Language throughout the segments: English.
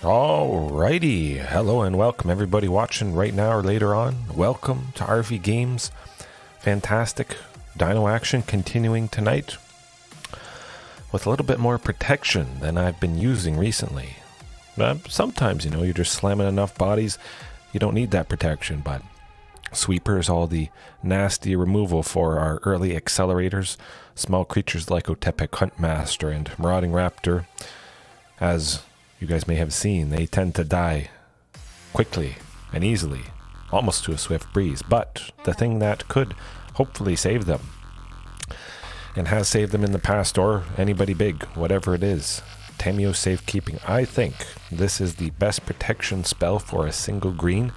Alrighty, hello and welcome everybody watching right now or later on. Welcome to RV Games. Fantastic dino action continuing tonight with a little bit more protection than I've been using recently. Sometimes, you're just slamming enough bodies, you don't need that protection, but sweepers, all the nasty removal for our early accelerators, small creatures like Otepec Huntmaster and Marauding Raptor, as you guys may have seen, they tend to die quickly and easily, almost to a swift breeze. But the thing that could hopefully save them, and has saved them in the past, or anybody big, whatever it is, Tamiyo Safekeeping. I think this is the best protection spell for a single green.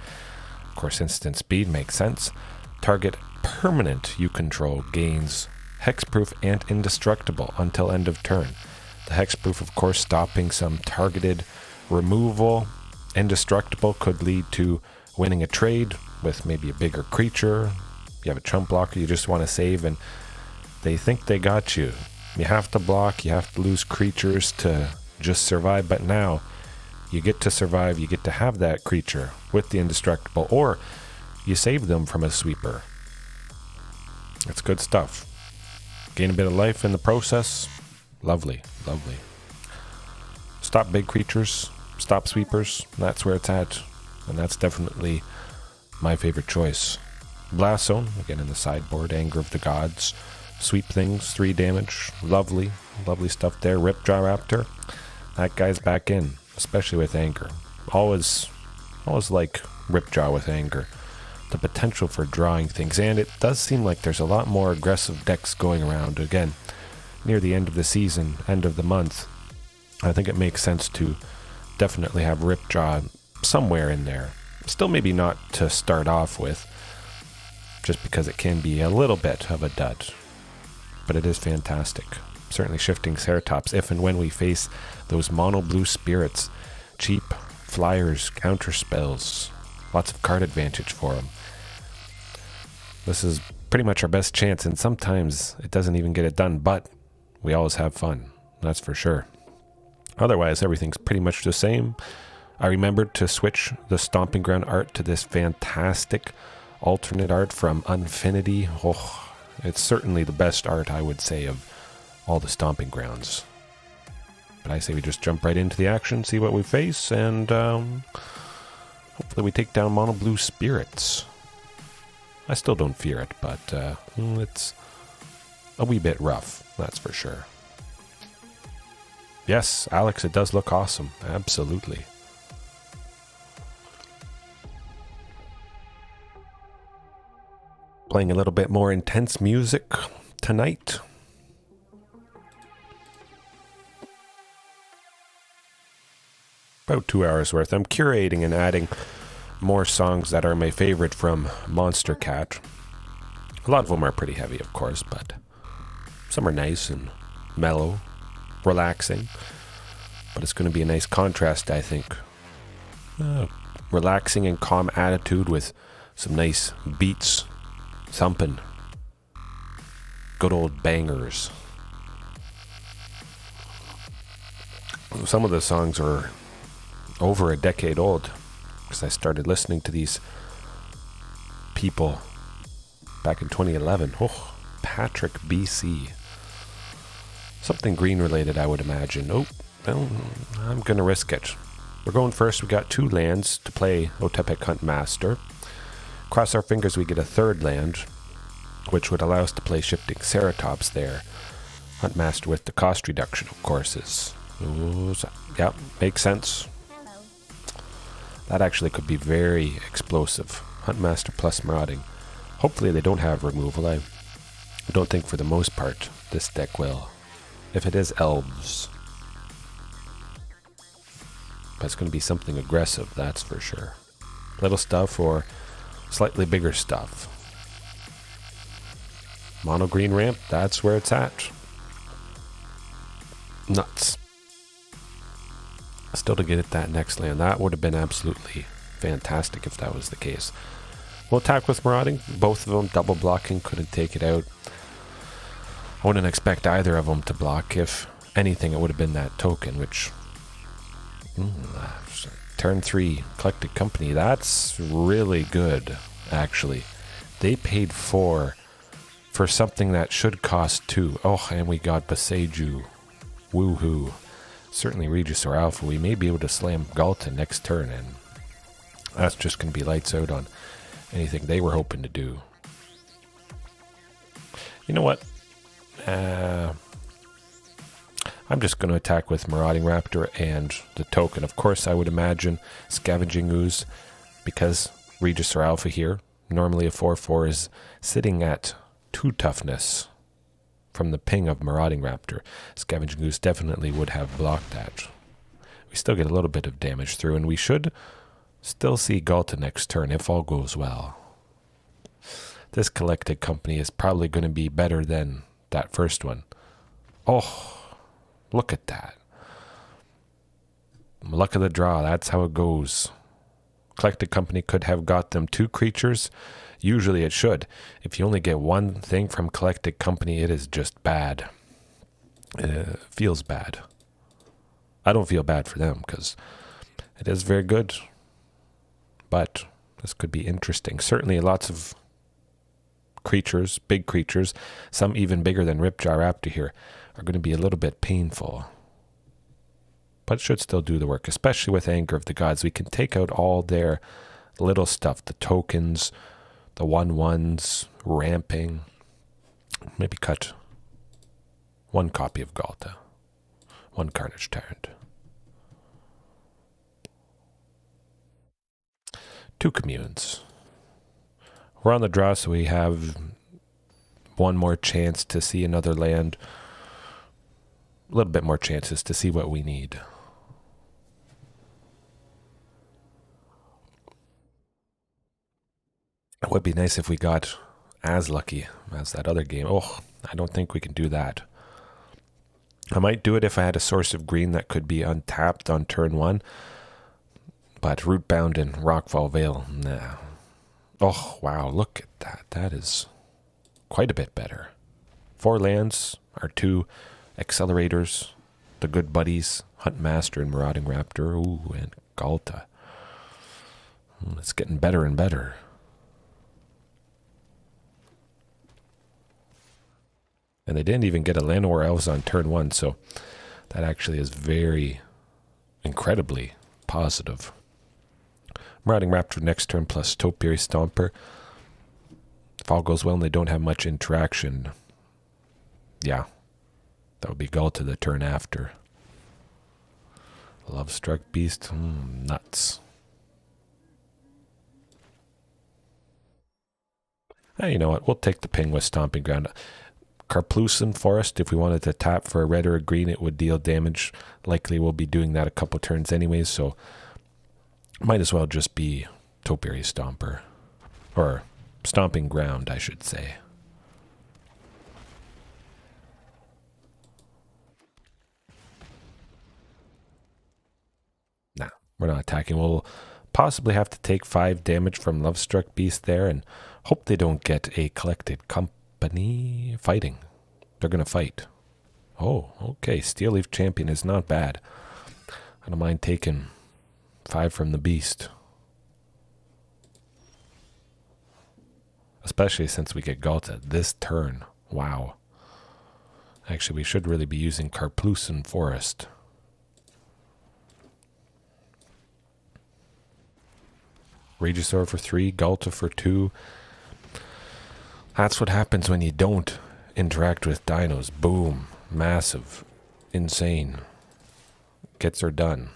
Of course, instant speed makes sense. Target permanent you control gains hexproof and indestructible until end of turn. The hexproof, of course, stopping some targeted removal. Indestructible could lead to winning a trade with maybe a bigger creature. You have a chump blocker you just want to save, and they think they got you. You have to block, you have to lose creatures to just survive, but now you get to survive, you get to have that creature with the indestructible, or you save them from a sweeper. It's good stuff. Gain a bit of life in the process. Lovely, lovely. Stop big creatures, stop sweepers, that's where it's at, and that's definitely my favorite choice. Blast Zone, again in the sideboard, Anger of the Gods, sweep things, 3 damage, lovely, lovely stuff there. Regisaur Raptor, that guy's back in, especially with Anger. Always like Regisaur with Anger. The potential for drawing things, and it does seem like there's a lot more aggressive decks going around. Again, near the end of the season, end of the month, I think it makes sense to definitely have Regisaur somewhere in there. Still maybe not to start off with, just because it can be a little bit of a dud. But it is fantastic. Certainly Shifting Ceratops, if and when we face those mono blue spirits. Cheap flyers, counter spells, lots of card advantage for them. This is pretty much our best chance, and sometimes it doesn't even get it done, but we always have fun, that's for sure. Otherwise, everything's pretty much the same. I remembered to switch the Stomping Ground art to this fantastic alternate art from Unfinity. Oh, it's certainly the best art, I would say, of all the Stomping Grounds. But I say we just jump right into the action, see what we face, and hopefully we take down mono blue spirits. I still don't fear it, but it's a wee bit rough, that's for sure. Yes, Alex, it does look awesome. Absolutely. Playing a little bit more intense music tonight. About 2 hours worth. I'm curating and adding more songs that are my favorite from Monstercat. A lot of them are pretty heavy, of course, but some are nice and mellow, relaxing. But it's going to be a nice contrast, I think. Relaxing and calm attitude with some nice beats, thumping. Good old bangers. Some of the songs are over a decade old, because I started listening to these people back in 2011. Oh, Patrick BC. Something green related, I would imagine. Oh, well, I'm going to risk it. We're going first. We got 2 lands to play Otepec Huntmaster. Cross our fingers we get a 3rd land, which would allow us to play Shifting Ceratops there. Huntmaster with the cost reduction, of course, is... yeah, makes sense. That actually could be very explosive. Huntmaster plus Marauding. Hopefully they don't have removal. I don't think for the most part this deck will. If it is elves. But it's going to be something aggressive, that's for sure. Little stuff or slightly bigger stuff. Mono green ramp, that's where it's at. Nuts. Still to get at that next land. That would have been absolutely fantastic if that was the case. We'll attack with Marauding. Both of them double blocking. Couldn't take it out. I wouldn't expect either of them to block. If anything, it would have been that token, which Turn 3, Collected Company. That's really good, actually. They paid 4 for something that should cost 2. Oh, and we got Boseiju. Woohoo. Certainly Regisaur Alpha. We may be able to slam Ghalta next turn, and that's just going to be lights out on anything they were hoping to do. You know what? I'm just going to attack with Marauding Raptor and the token. Of course, I would imagine Scavenging Ooze, because Regisaur Alpha here, normally a 4-4, is sitting at 2 toughness from the ping of Marauding Raptor. Scavenging Ooze definitely would have blocked that. We still get a little bit of damage through, and we should still see Ghalta next turn if all goes well. This Collected Company is probably going to be better than that first one. Oh, look at that. Luck of the draw, that's how it goes. Collected Company could have got them 2 creatures. Usually it should. If you only get one thing from Collected Company, it is just bad. It feels bad. I don't feel bad for them because it is very good. But this could be interesting. Certainly lots of creatures, big creatures, some even bigger than Regisaur Raptor here, are going to be a little bit painful. But should still do the work, especially with Anger of the Gods. We can take out all their little stuff, the tokens, the 1/1s, ramping. Maybe cut 1 copy of Ghalta, 1 Carnage Tyrant. 2 communes. We're on the draw, so we have 1 more chance to see another land. A little bit more chances to see what we need. It would be nice if we got as lucky as that other game. Oh, I don't think we can do that. I might do it if I had a source of green that could be untapped on turn 1. But Rootbound and Rockfall Vale, nah. Oh, wow, look at that. That is quite a bit better. 4 lands, our 2 accelerators, the good buddies, Huntmaster and Marauding Raptor, ooh, and Ghalta. It's getting better and better. And they didn't even get a Llanowar Elves on turn 1, so that actually is very incredibly positive. Marauding Raptor next turn plus Topiary Stomper. If all goes well and they don't have much interaction, yeah, that would be Ghalta the turn after. Lovestruck Beast, nuts. You know what, we'll take the ping with Stomping Ground. Karplusan Forest, if we wanted to tap for a red or a green, it would deal damage. Likely we'll be doing that a couple turns anyways, so might as well just be Topiary Stomper. Or Stomping Ground, I should say. Nah, we're not attacking. We'll possibly have to take 5 damage from Lovestruck Beast there and hope they don't get a Collected Company fighting. They're going to fight. Oh, okay. Steel Leaf Champion is not bad. I don't mind taking 5 from the Beast. Especially since we get Ghalta this turn. Wow. Actually, we should really be using Karplusan Forest. Regisaur for 3, Ghalta for 2. That's what happens when you don't interact with dinos. Boom. Massive. Insane. Gets her done.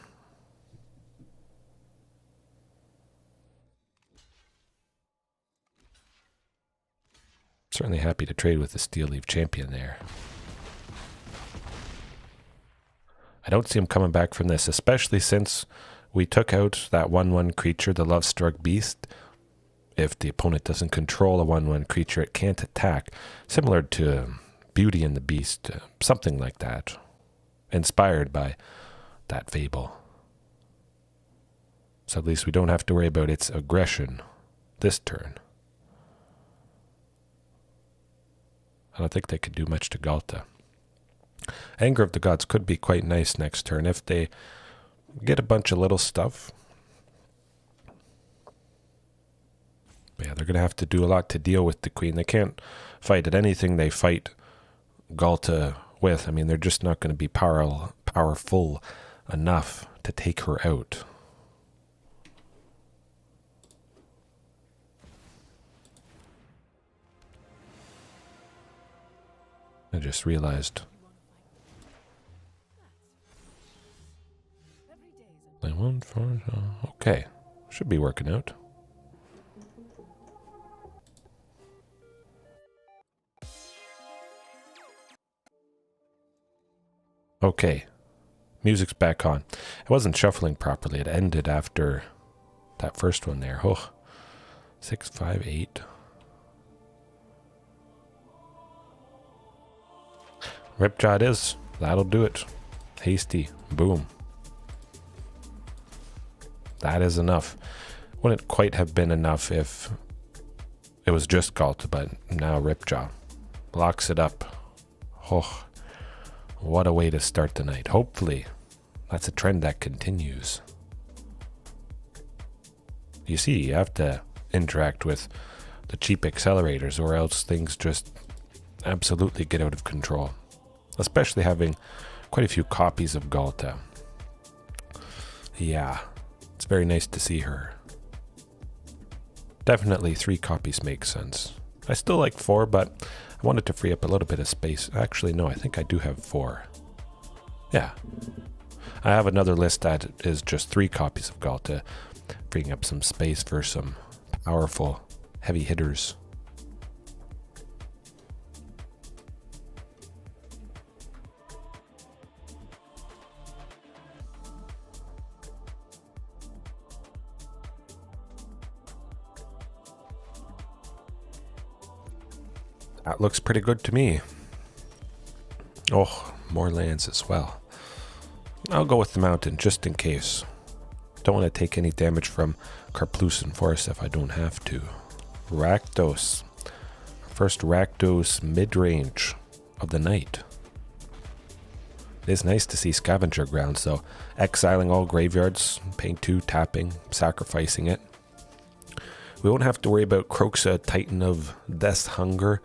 Certainly happy to trade with the Steel Leaf Champion there. I don't see him coming back from this, especially since we took out that 1/1 creature, the Lovestruck Beast. If the opponent doesn't control a 1/1 creature, it can't attack. Similar to Beauty and the Beast, something like that. Inspired by that fable. So at least we don't have to worry about its aggression this turn. I don't think they could do much to Ghalta. Anger of the Gods could be quite nice next turn if they get a bunch of little stuff. But yeah, they're going to have to do a lot to deal with the queen. They can't fight at anything they fight Ghalta with. I mean, they're just not going to be powerful enough to take her out. I just realized. Okay, should be working out. Okay, music's back on. It wasn't shuffling properly. It ended after that first one there. Oh, 6, 5, 8. Ripjaw it is. That'll do it. Hasty. Boom. That is enough. Wouldn't quite have been enough if it was just Ghalta, but now Ripjaw locks it up. Oh, what a way to start the night. Hopefully, that's a trend that continues. You see, you have to interact with the cheap accelerators or else things just absolutely get out of control. Especially having quite a few copies of Ghalta. Yeah, it's very nice to see her. Definitely 3 copies make sense. I still like 4, but I wanted to free up a little bit of space. Actually, no, I think I do have 4. Yeah. I have another list that is just 3 copies of Ghalta, freeing up some space for some powerful heavy hitters. That looks pretty good to me. Oh, more lands as well. I'll go with the mountain just in case. Don't want to take any damage from Karplusan Forest if I don't have to. Rakdos. First Rakdos mid-range of the night. It is nice to see Scavenger Grounds though. Exiling all graveyards, paying 2, tapping, sacrificing it. We won't have to worry about Kroxa, Titan of Death's Hunger.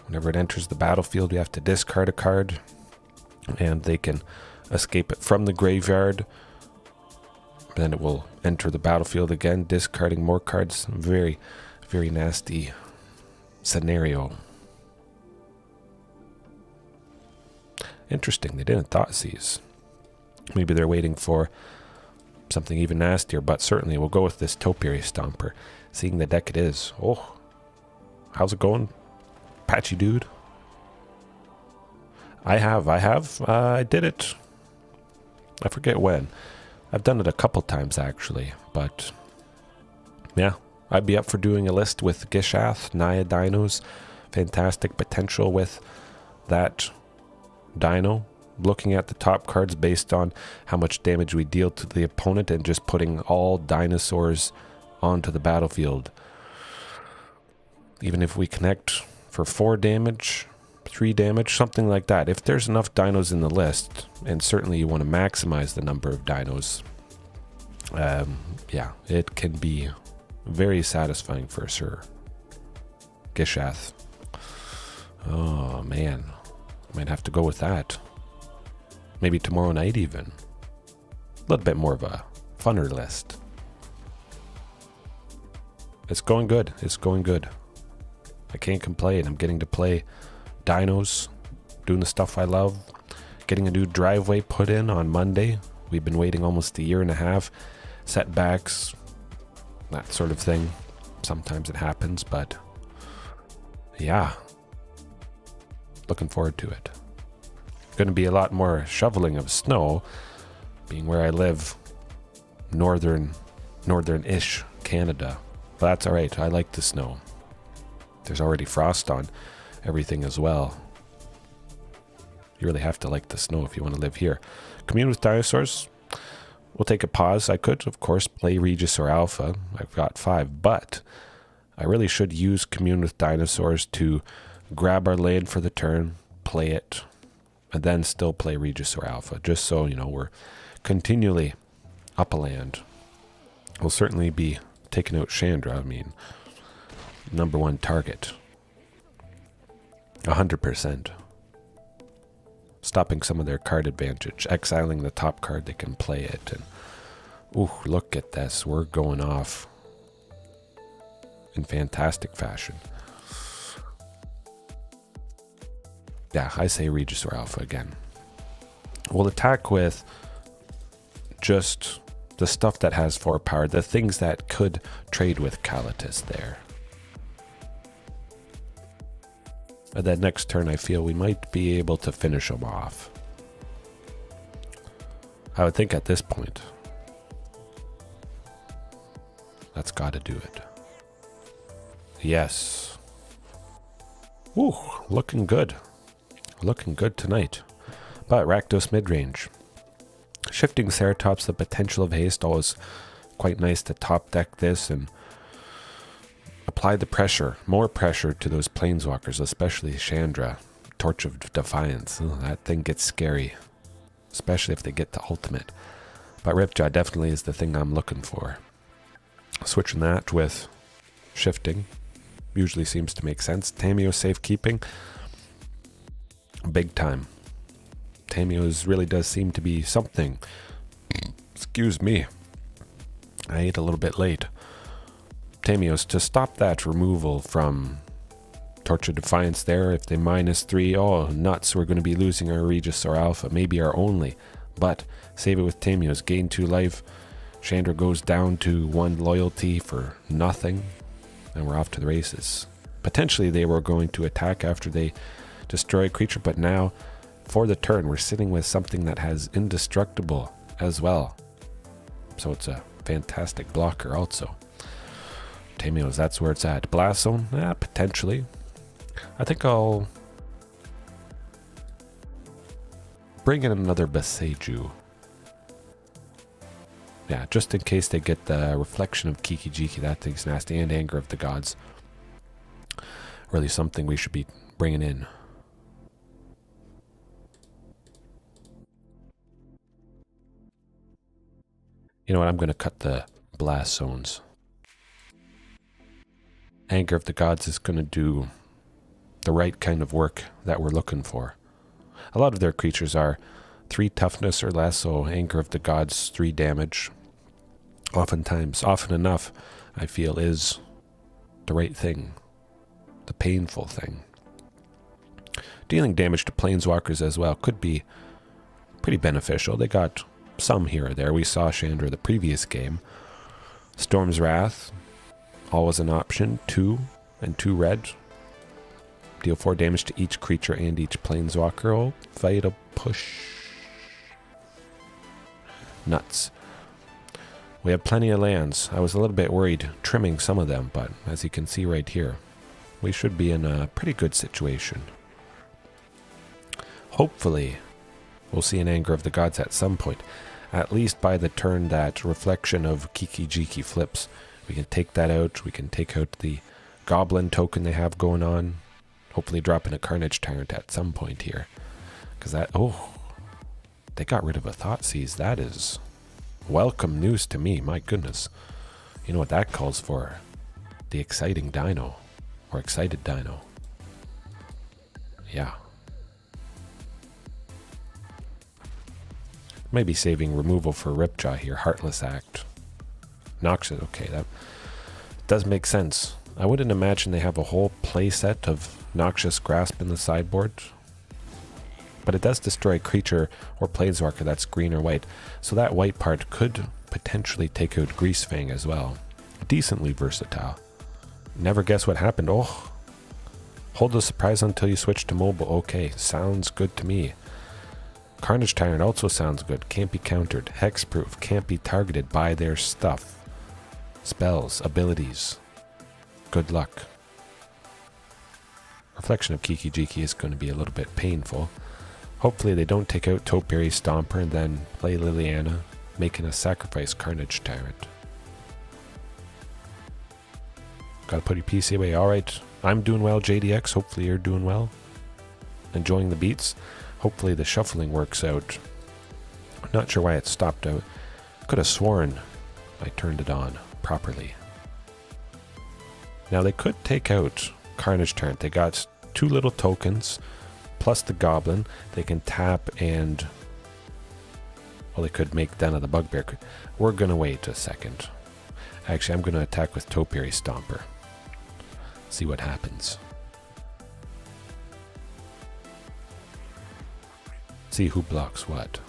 Whenever it enters the battlefield, we have to discard a card, and they can escape it from the graveyard. Then it will enter the battlefield again, discarding more cards. Very, very nasty scenario. Interesting, they didn't Thoughtseize. Maybe they're waiting for something even nastier, but certainly we'll go with this Topiary Stomper. Seeing the deck it is. Oh, how's it going? Patchy dude. I did it. I forget when. I've done it a couple times actually, but yeah, I'd be up for doing a list with Gishath, Naya Dinos. Fantastic potential with that Dino. Looking at the top cards based on how much damage we deal to the opponent and just putting all dinosaurs onto the battlefield. Even if we connect for 4 damage, 3 damage, something like that. If there's enough dinos in the list, and certainly you want to maximize the number of dinos, yeah, it can be very satisfying for sure. Gishath. Oh man, might have to go with that. Maybe tomorrow night even. A little bit more of a funner list. It's going good. It's going good. I can't complain. I'm getting to play dinos, doing the stuff I love, getting a new driveway put in on Monday. We've been waiting almost 1.5 years. Setbacks, that sort of thing. Sometimes it happens, but yeah, looking forward to it. Going to be a lot more shoveling of snow, being where I live, northern-ish Canada. But that's all right. I like the snow. There's already frost on everything as well. You really have to like the snow if you want to live here. Commune with dinosaurs. We'll take a pause. I could, of course, play Regisaur Alpha. I've got 5, but I really should use Commune with Dinosaurs to grab our land for the turn, play it, and then still play Regisaur Alpha, just so, you know, we're continually Upland. We'll certainly be taking out Chandra. I mean, #1 target. 100%. Stopping some of their card advantage. Exiling the top card, they can play it. And ooh, look at this. We're going off in fantastic fashion. Yeah, I say Regisaur Alpha again. We'll attack with just the stuff that has 4 power, the things that could trade with Ghalta there. And then next turn, I feel we might be able to finish them off. I would think at this point, that's got to do it. Yes. Ooh, looking good. Looking good tonight. But Rakdos mid-range. Shifting Ceratops, the potential of haste, always quite nice to top deck this and apply the pressure, more pressure to those planeswalkers, especially Chandra. Torch of Defiance. Oh, that thing gets scary, especially if they get to ultimate. But Ripjaw definitely is the thing I'm looking for. Switching that with Shifting usually seems to make sense. Tamiyo Safekeeping, big time. Tamiyo's really does seem to be something. Excuse me. I ate a little bit late. Tamiyo's to stop that removal from Torch of Defiance there. If they -3, oh nuts, we're going to be losing our Regisaur Alpha, maybe our only. But save it with Tamiyo's. Gain 2 life. Chandra goes down to 1 loyalty for nothing. And we're off to the races. Potentially they were going to attack after they destroy a creature, but now for the turn we're sitting with something that has indestructible as well. So it's a fantastic blocker also. Tamiyo's, that's where it's at. Blast Zone? Potentially. I think I'll bring in another Boseiju. Yeah, just in case they get the Reflection of Kiki-Jiki. That thing's nasty. And Anger of the Gods. Really something we should be bringing in. You know what? I'm going to cut the Blast Zones. Anger of the Gods is going to do the right kind of work that we're looking for. A lot of their creatures are 3 toughness or less, so Anger of the Gods 3 damage. Oftentimes, often enough, I feel is the right thing. The painful thing. Dealing damage to planeswalkers as well could be pretty beneficial. They got some here or there. We saw Chandra the previous game. Storm's Wrath, always an option. 2 and 2 red. Deal 4 damage to each creature and each planeswalker. Oh, Vital Push. Nuts. We have plenty of lands. I was a little bit worried trimming some of them, but as you can see right here, we should be in a pretty good situation. Hopefully, we'll see an Anger of the Gods at some point. At least by the turn that Reflection of Kiki-Jiki flips. We can take that out. We can take out the Goblin token they have going on. Hopefully drop in a Carnage Tyrant at some point here. Because that... oh, they got rid of a Thoughtseize. That is welcome news to me. My goodness. You know what that calls for? The exciting Dino. Or excited Dino. Yeah. Maybe saving removal for Ripjaw here. Heartless Act. Noxious. Okay, that does make sense. I wouldn't imagine they have a whole playset of Noxious Grasp in the sideboard. But it does destroy a creature or planeswalker that's green or white. So that white part could potentially take out Greasefang as well. Decently versatile. Never guess what happened. Oh, hold the surprise until you switch to mobile. Okay, sounds good to me. Carnage Tyrant also sounds good. Can't be countered. Hexproof. Can't be targeted by their stuff. Spells. Abilities. Good luck. Reflection of Kiki-Jiki is going to be a little bit painful. Hopefully they don't take out Topiary Stomper and then play Liliana, making a sacrifice Carnage Tyrant. Gotta put your PC away. Alright, I'm doing well, JDX. Hopefully you're doing well. Enjoying the beats. Hopefully the shuffling works out. I'm not sure why it stopped out. Could have sworn I turned it on properly. Now they could take out Carnage Tyrant. They got 2 little tokens plus the Goblin. They can tap and... well, they could make Den of the Bugbear. We're going to wait a second. Actually, I'm going to attack with Topiary Stomper. See what happens. See who blocks what.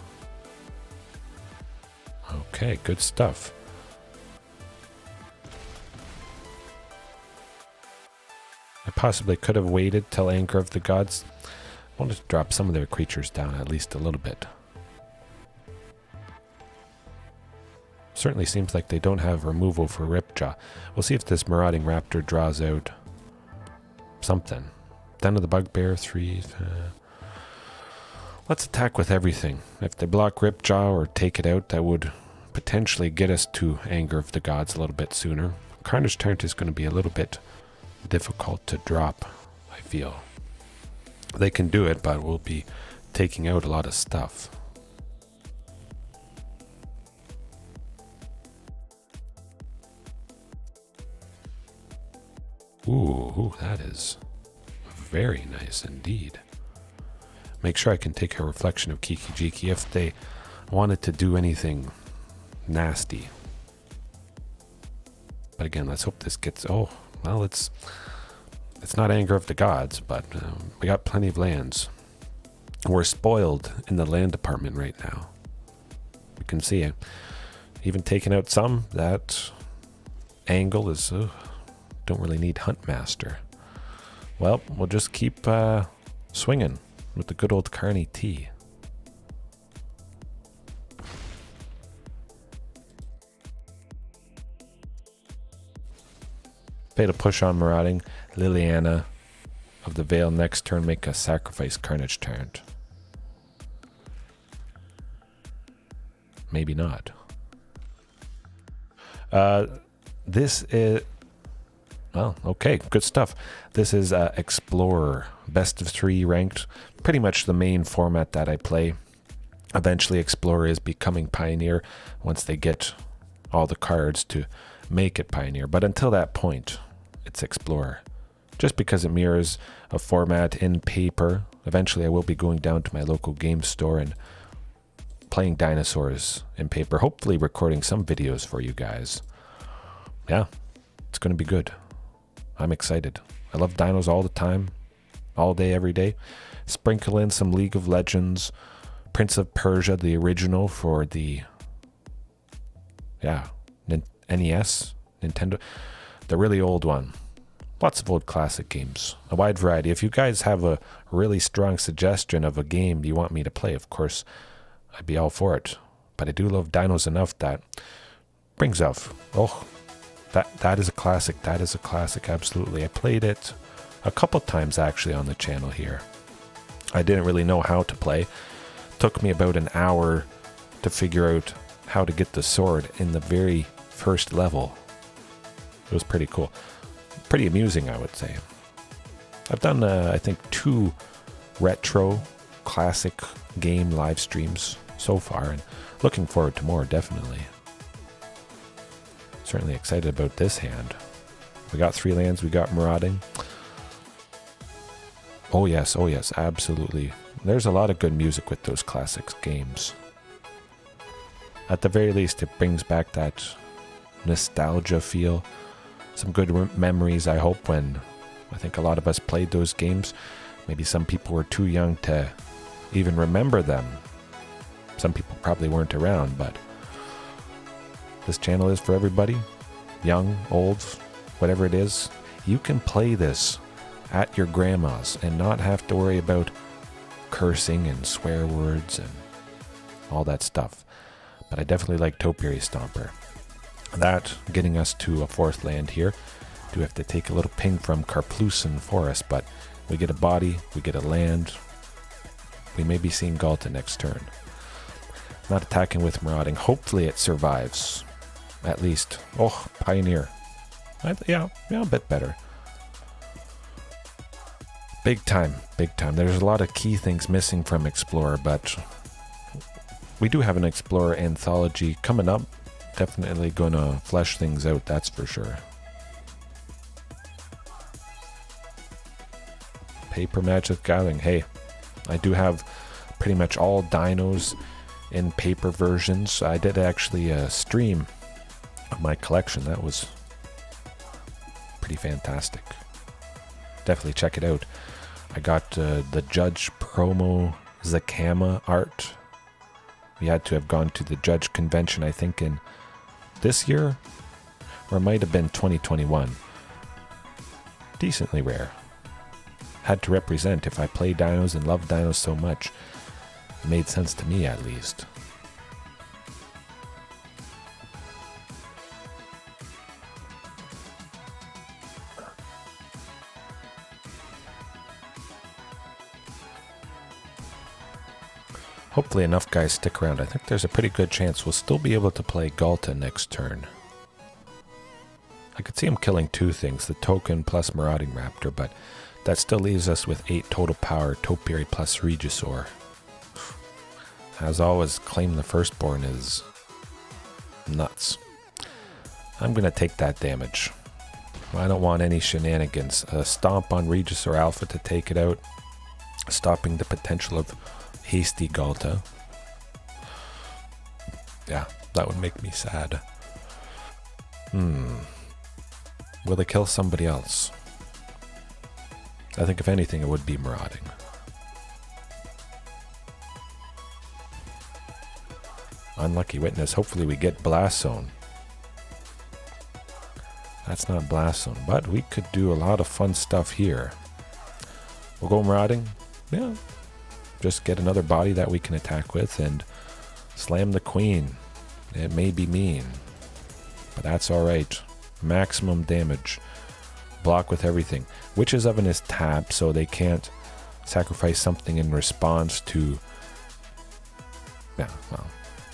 Okay, good stuff. I possibly could have waited till Anger of the Gods. I wanted to drop some of their creatures down at least a little bit. Certainly seems like they don't have removal for Ripjaw. We'll see if this Marauding Raptor draws out something. Den of the Bugbear, 3. Let's attack with everything. If they block Ripjaw or take it out, that would potentially get us to Anger of the Gods a little bit sooner. Carnage Tyrant is going to be a little bit difficult to drop, I feel. They can do it, but we'll be taking out a lot of stuff. Ooh, that is very nice indeed. Make sure I can take a reflection of Kiki Jiki if they wanted to do anything nasty. But again, let's hope this gets... oh, well, it's not Anger of the Gods, but we got plenty of lands. We're spoiled in the land department right now. You can see it. Even taking out some, that angle is... don't really need Huntmaster. Well, we'll just keep swinging with the good old Carney T. Pay to push on Marauding. Liliana of the Veil next turn make a sacrifice Carnage Tyrant. Maybe not. This is... well, okay, good stuff. This is Explorer, best of 3 ranked. Pretty much the main format that I play. Eventually Explorer is becoming Pioneer once they get all the cards to make it Pioneer. But until that point, it's Explorer. Just because it mirrors a format in paper. Eventually I will be going down to my local game store and playing dinosaurs in paper. Hopefully recording some videos for you guys. Yeah, it's going to be good. I'm excited. I love dinos all the time. All day, every day. Sprinkle in some League of Legends. Prince of Persia, the original for the... yeah, NES, Nintendo. The really old one. Lots of old classic games. A wide variety. If you guys have a really strong suggestion of a game you want me to play, of course, I'd be all for it. But I do love dinos enough that brings off. Oh, that is a classic. That is a classic, absolutely. I played it a couple times actually on the channel here. I didn't really know how to play. Took me about an hour to figure out how to get the sword in the very first level. It was pretty cool. Pretty amusing, I would say. I've done, I think, 2 retro classic game live streams so far, and looking forward to more, definitely. Certainly excited about this hand. We got 3 lands, we got Marauding. Oh yes, absolutely. There's a lot of good music with those classics games. At the very least, it brings back that nostalgia feel. Some good memories, I hope, when I think a lot of us played those games. Maybe some people were too young to even remember them. Some people probably weren't around, but this channel is for everybody. Young, old, whatever it is. You can play this at your grandma's and not have to worry about cursing and swear words and all that stuff. But I definitely like Topiary Stomper. That getting us to a 4th land here. Do have to take a little ping from Karplusan Forest, but we get a body, we get a land. We may be seeing Ghalta next turn. Not attacking with Marauding. Hopefully it survives. At least. Oh, Pioneer. Yeah, a bit better. Big time, big time. There's a lot of key things missing from Explorer, but we do have an Explorer anthology coming up. Definitely gonna flesh things out, that's for sure. Paper Magic Gathering. Hey, I do have pretty much all dinos in paper versions. I did actually stream of my collection. That was pretty fantastic. Definitely check it out. I got the Judge promo Zakama art. We had to have gone to the Judge convention, I think, in this year, or it might have been 2021. Decently rare. Had to represent. If I play dinos and love dinos so much, it made sense to me at least. Hopefully enough guys stick around. I think there's a pretty good chance we'll still be able to play Ghalta next turn. I could see him killing two things, the token plus Marauding Raptor, but that still leaves us with 8 total power, Topiary plus Regisaur. As always, claim the firstborn is nuts. I'm going to take that damage. I don't want any shenanigans. A stomp on Regisaur Alpha to take it out, stopping the potential of hasty Ghalta. Yeah, that would make me sad. Will they kill somebody else? I think if anything it would be Marauding. Unlucky Witness. Hopefully we get Blast Zone. That's not Blast Zone, but we could do a lot of fun stuff here. We'll go Marauding. Yeah. Just get another body that we can attack with and slam the queen. It may be mean, but that's alright. Maximum damage. Block with everything. Witch's Oven is tapped, so they can't sacrifice something in response to... Yeah, well,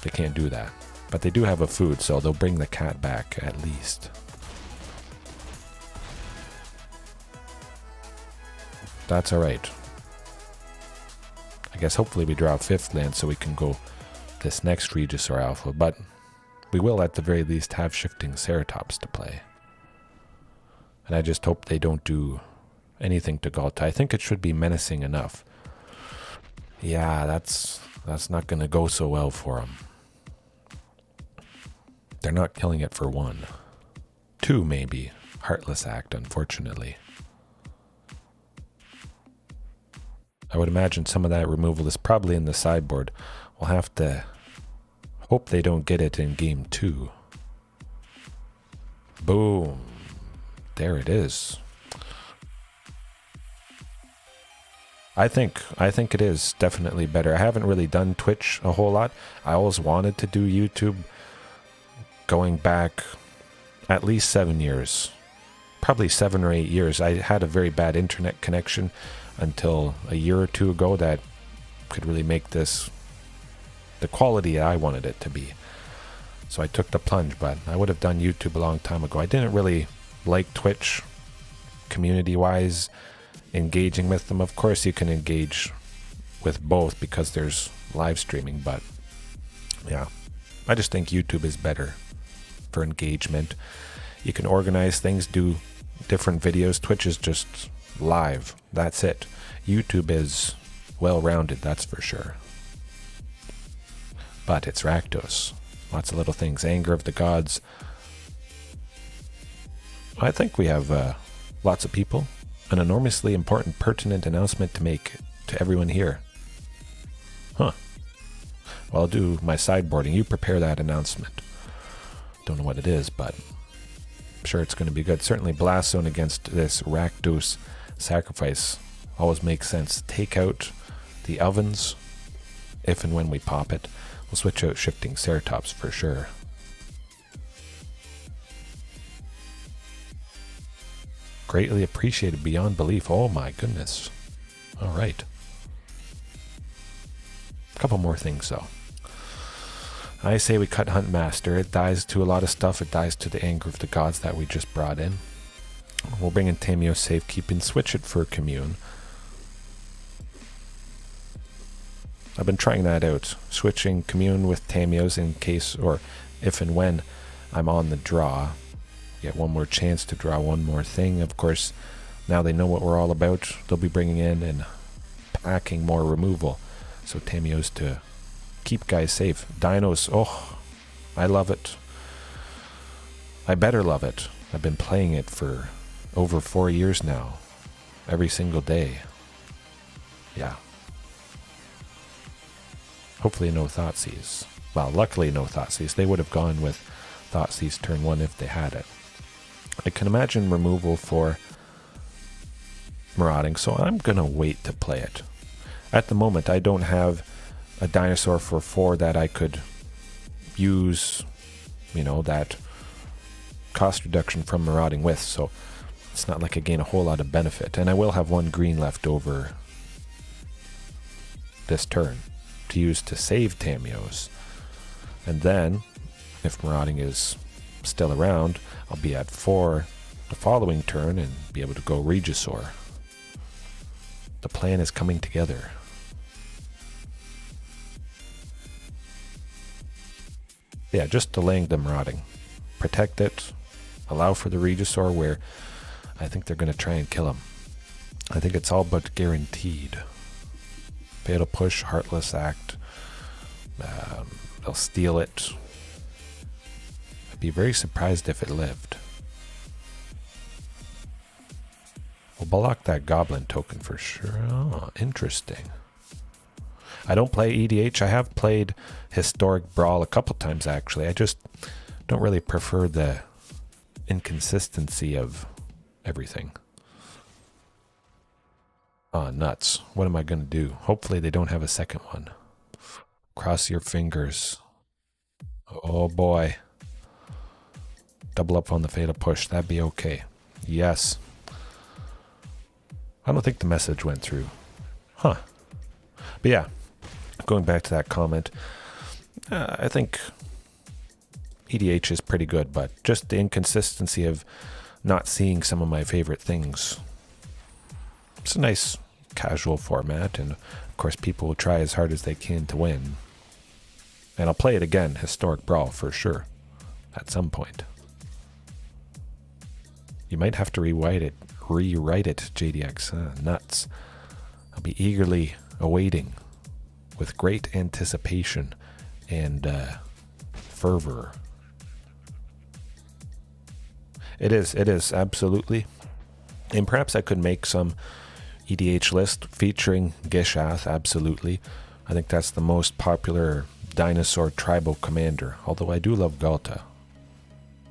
they can't do that. But they do have a food, so they'll bring the cat back at least. That's alright. I guess hopefully we draw a 5th land so we can go this next Regisaur Alpha, but we will at the very least have Shifting Ceratops to play. And I just hope they don't do anything to Ghalta. I think it should be menacing enough. Yeah, that's not going to go so well for them. They're not killing it for 1. 2 maybe. Heartless act, unfortunately. I would imagine some of that removal is probably in the sideboard. We'll have to hope they don't get it in game 2. Boom. There it is. I think it is definitely better. I haven't really done Twitch a whole lot. I always wanted to do YouTube going back at least 7 years. Probably 7 or 8 years. I had a very bad internet connection until a year or 2 ago that could really make this the quality I wanted it to be. So I took the plunge, but I would have done YouTube a long time ago. I didn't really like Twitch community-wise, engaging with them. Of course you can engage with both because there's live streaming, but yeah, I just think YouTube is better for engagement. You can organize things, do different videos. Twitch is just live. That's it. YouTube is well-rounded, that's for sure. But it's Rakdos. Lots of little things. Anger of the Gods. I think we have lots of people. An enormously important, pertinent announcement to make to everyone here. Huh. Well, I'll do my sideboarding. You prepare that announcement. Don't know what it is, but I'm sure it's going to be good. Certainly Blast Zone against this Rakdos sacrifice always makes sense. Take out the ovens if and when we pop it. We'll switch out Shifting Ceratops for sure. Greatly appreciated beyond belief. Oh my goodness. Alright. A couple more things though. I say we cut Huntmaster. It dies to a lot of stuff. It dies to the Anger of the Gods that we just brought in. We'll bring in Tamiyo Safekeeping, switch it for Commune. I've been trying that out, switching commune with Tamiyos in case or if and when I'm on the draw. Get one more chance to draw one more thing. Of course, now they know what we're all about. They'll be bringing in and packing more removal. So Tamiyos to keep guys safe. Dinos, oh, I love it. I better love it. I've been playing it for over 4 years now. Every single day. Yeah. Hopefully no Thoughtseize. Well, luckily no Thoughtseize. They would have gone with Thoughtseize turn 1 if they had it. I can imagine removal for Marauding, so I'm going to wait to play it. At the moment, I don't have a Dinosaur for 4 that I could use, you know, that cost reduction from Marauding with, so it's not like I gain a whole lot of benefit. And I will have 1 green left over this turn to use to save Tamiyos. And then, if Marauding is still around, I'll be at 4 the following turn and be able to go Regisaur. The plan is coming together. Yeah, just delaying the Marauding. Protect it. Allow for the Regisaur where I think they're going to try and kill him. I think it's all but guaranteed. Fatal Push, Heartless Act. They'll steal it. I'd be very surprised if it lived. We'll block that Goblin token for sure. Oh, interesting. I don't play EDH. I have played Historic Brawl a couple times actually. I just don't really prefer the inconsistency of everything. Oh, nuts. What am I going to do? Hopefully they don't have a second one. Cross your fingers. Oh boy. Double up on the Fatal Push. That'd be okay. Yes. I don't think the message went through. Huh. But yeah, going back to that comment, I think EDH is pretty good, but just the inconsistency of not seeing some of my favorite things. It's a nice casual format, and of course people will try as hard as they can to win. And I'll play it again, Historic Brawl, for sure, at some point. You might have to rewrite it, JDX. Nuts. I'll be eagerly awaiting, with great anticipation and fervor. It is, absolutely. And perhaps I could make some EDH list featuring Gishath, absolutely. I think that's the most popular dinosaur tribal commander, although I do love Ghalta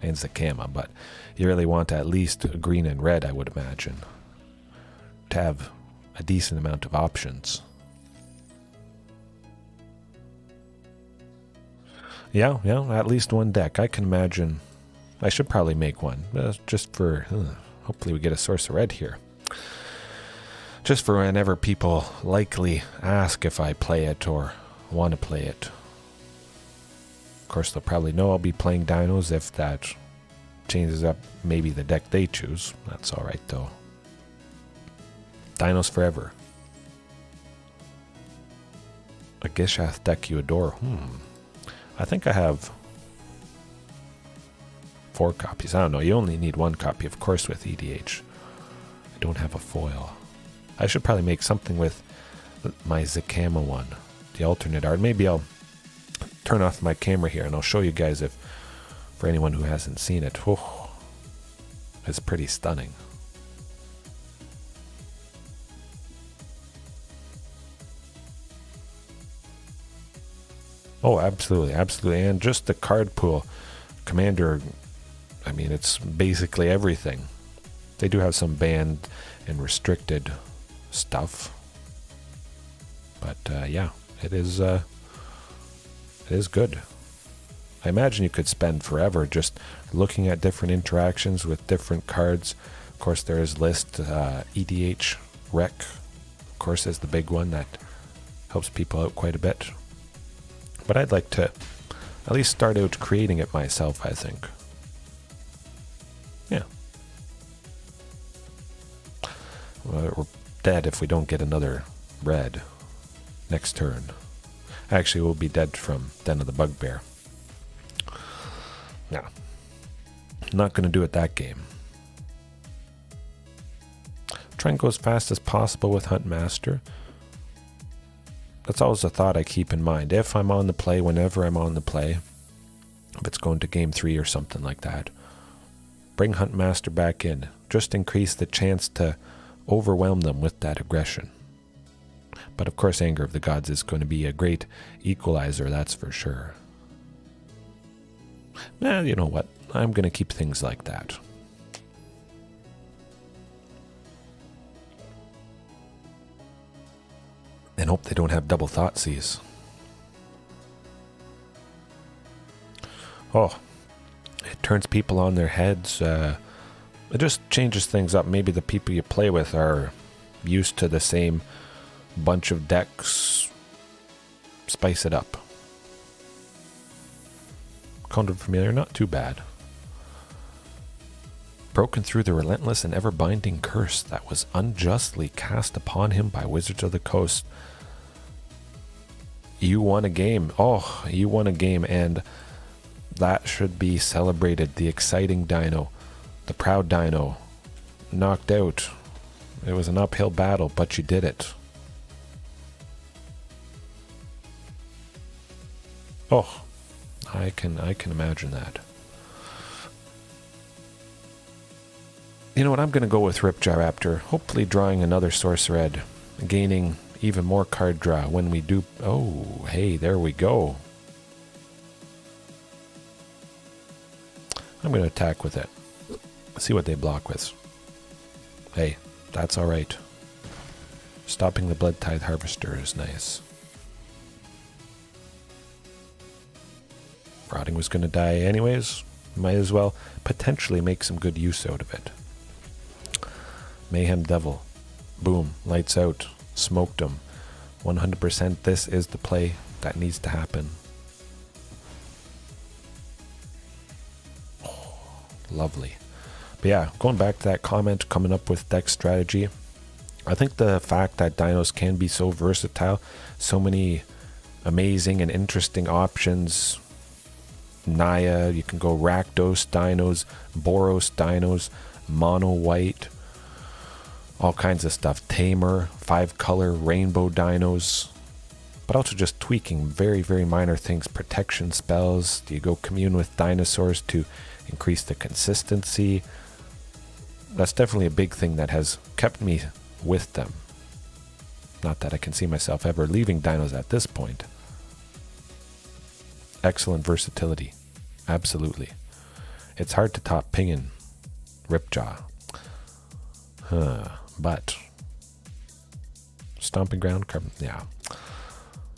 and Zakama, but you really want at least green and red, I would imagine, to have a decent amount of options. Yeah, at least one deck. I can imagine. I should probably make one, just for, hopefully we get a source of red here. Just for whenever people likely ask if I play it or want to play it. Of course, they'll probably know I'll be playing dinos if that changes up maybe the deck they choose. That's alright though. Dinos forever. A Gishath deck you adore. I think I have 4 copies. I don't know. You only need 1 copy, of course, with EDH. I don't have a foil. I should probably make something with my Zakama one. The alternate art. Maybe I'll turn off my camera here and I'll show you guys if, for anyone who hasn't seen it. Oh, it's pretty stunning. Oh, absolutely, absolutely. And just the card pool. Commander, I mean, it's basically everything. They do have some banned and restricted stuff. But yeah, it is good. I imagine you could spend forever just looking at different interactions with different cards. Of course, there is list EDH Rec. Of course, is the big one that helps people out quite a bit. But I'd like to at least start out creating it myself, I think. Yeah. Well, we're dead if we don't get another red next turn. Actually, we'll be dead from Den of the Bugbear. No. Not going to do it that game. Try and go as fast as possible with Huntmaster. That's always a thought I keep in mind. If I'm on the play, whenever I'm on the play, if it's going to game 3 or something like that, bring Huntmaster back in. Just increase the chance to overwhelm them with that aggression. But of course, Anger of the Gods is going to be a great equalizer, that's for sure. Nah, you know what? I'm going to keep things like that. And hope they don't have double Thoughtseize. Oh, it turns people on their heads. It just changes things up. Maybe the people you play with are used to the same bunch of decks. Spice it up. Conjured Familiar, not too bad. Broken through the relentless and ever-binding curse that was unjustly cast upon him by Wizards of the Coast. You won a game. Oh, you won a game, and that should be celebrated. The exciting Dino, the proud Dino, knocked out. It was an uphill battle, but you did it. Oh, I can imagine that. You know what? I'm going to go with Regisaur Raptor. Hopefully, drawing another Sorcered, gaining even more card draw when we do. Oh, hey, there we go. I'm going to attack with it. See what they block with. Hey, that's all right. Stopping the Blood Tithe Harvester is nice. Rotting was going to die anyways. Might as well potentially make some good use out of it. Mayhem Devil. Boom. Lights out. Smoked him. 100% this is the play that needs to happen. Oh, lovely. But yeah, going back to that comment, coming up with deck strategy. I think the fact that dinos can be so versatile, so many amazing and interesting options. Naya, you can go Rakdos dinos, Boros dinos, Mono White, all kinds of stuff. Tamer, 5-color, rainbow dinos. But also just tweaking very, very minor things. Protection spells. Do you go commune with dinosaurs to increase the consistency? That's definitely a big thing that has kept me with them. Not that I can see myself ever leaving dinos at this point. Excellent versatility. Absolutely. It's hard to top Pingin, Ripjaw. But Stomping Ground, yeah.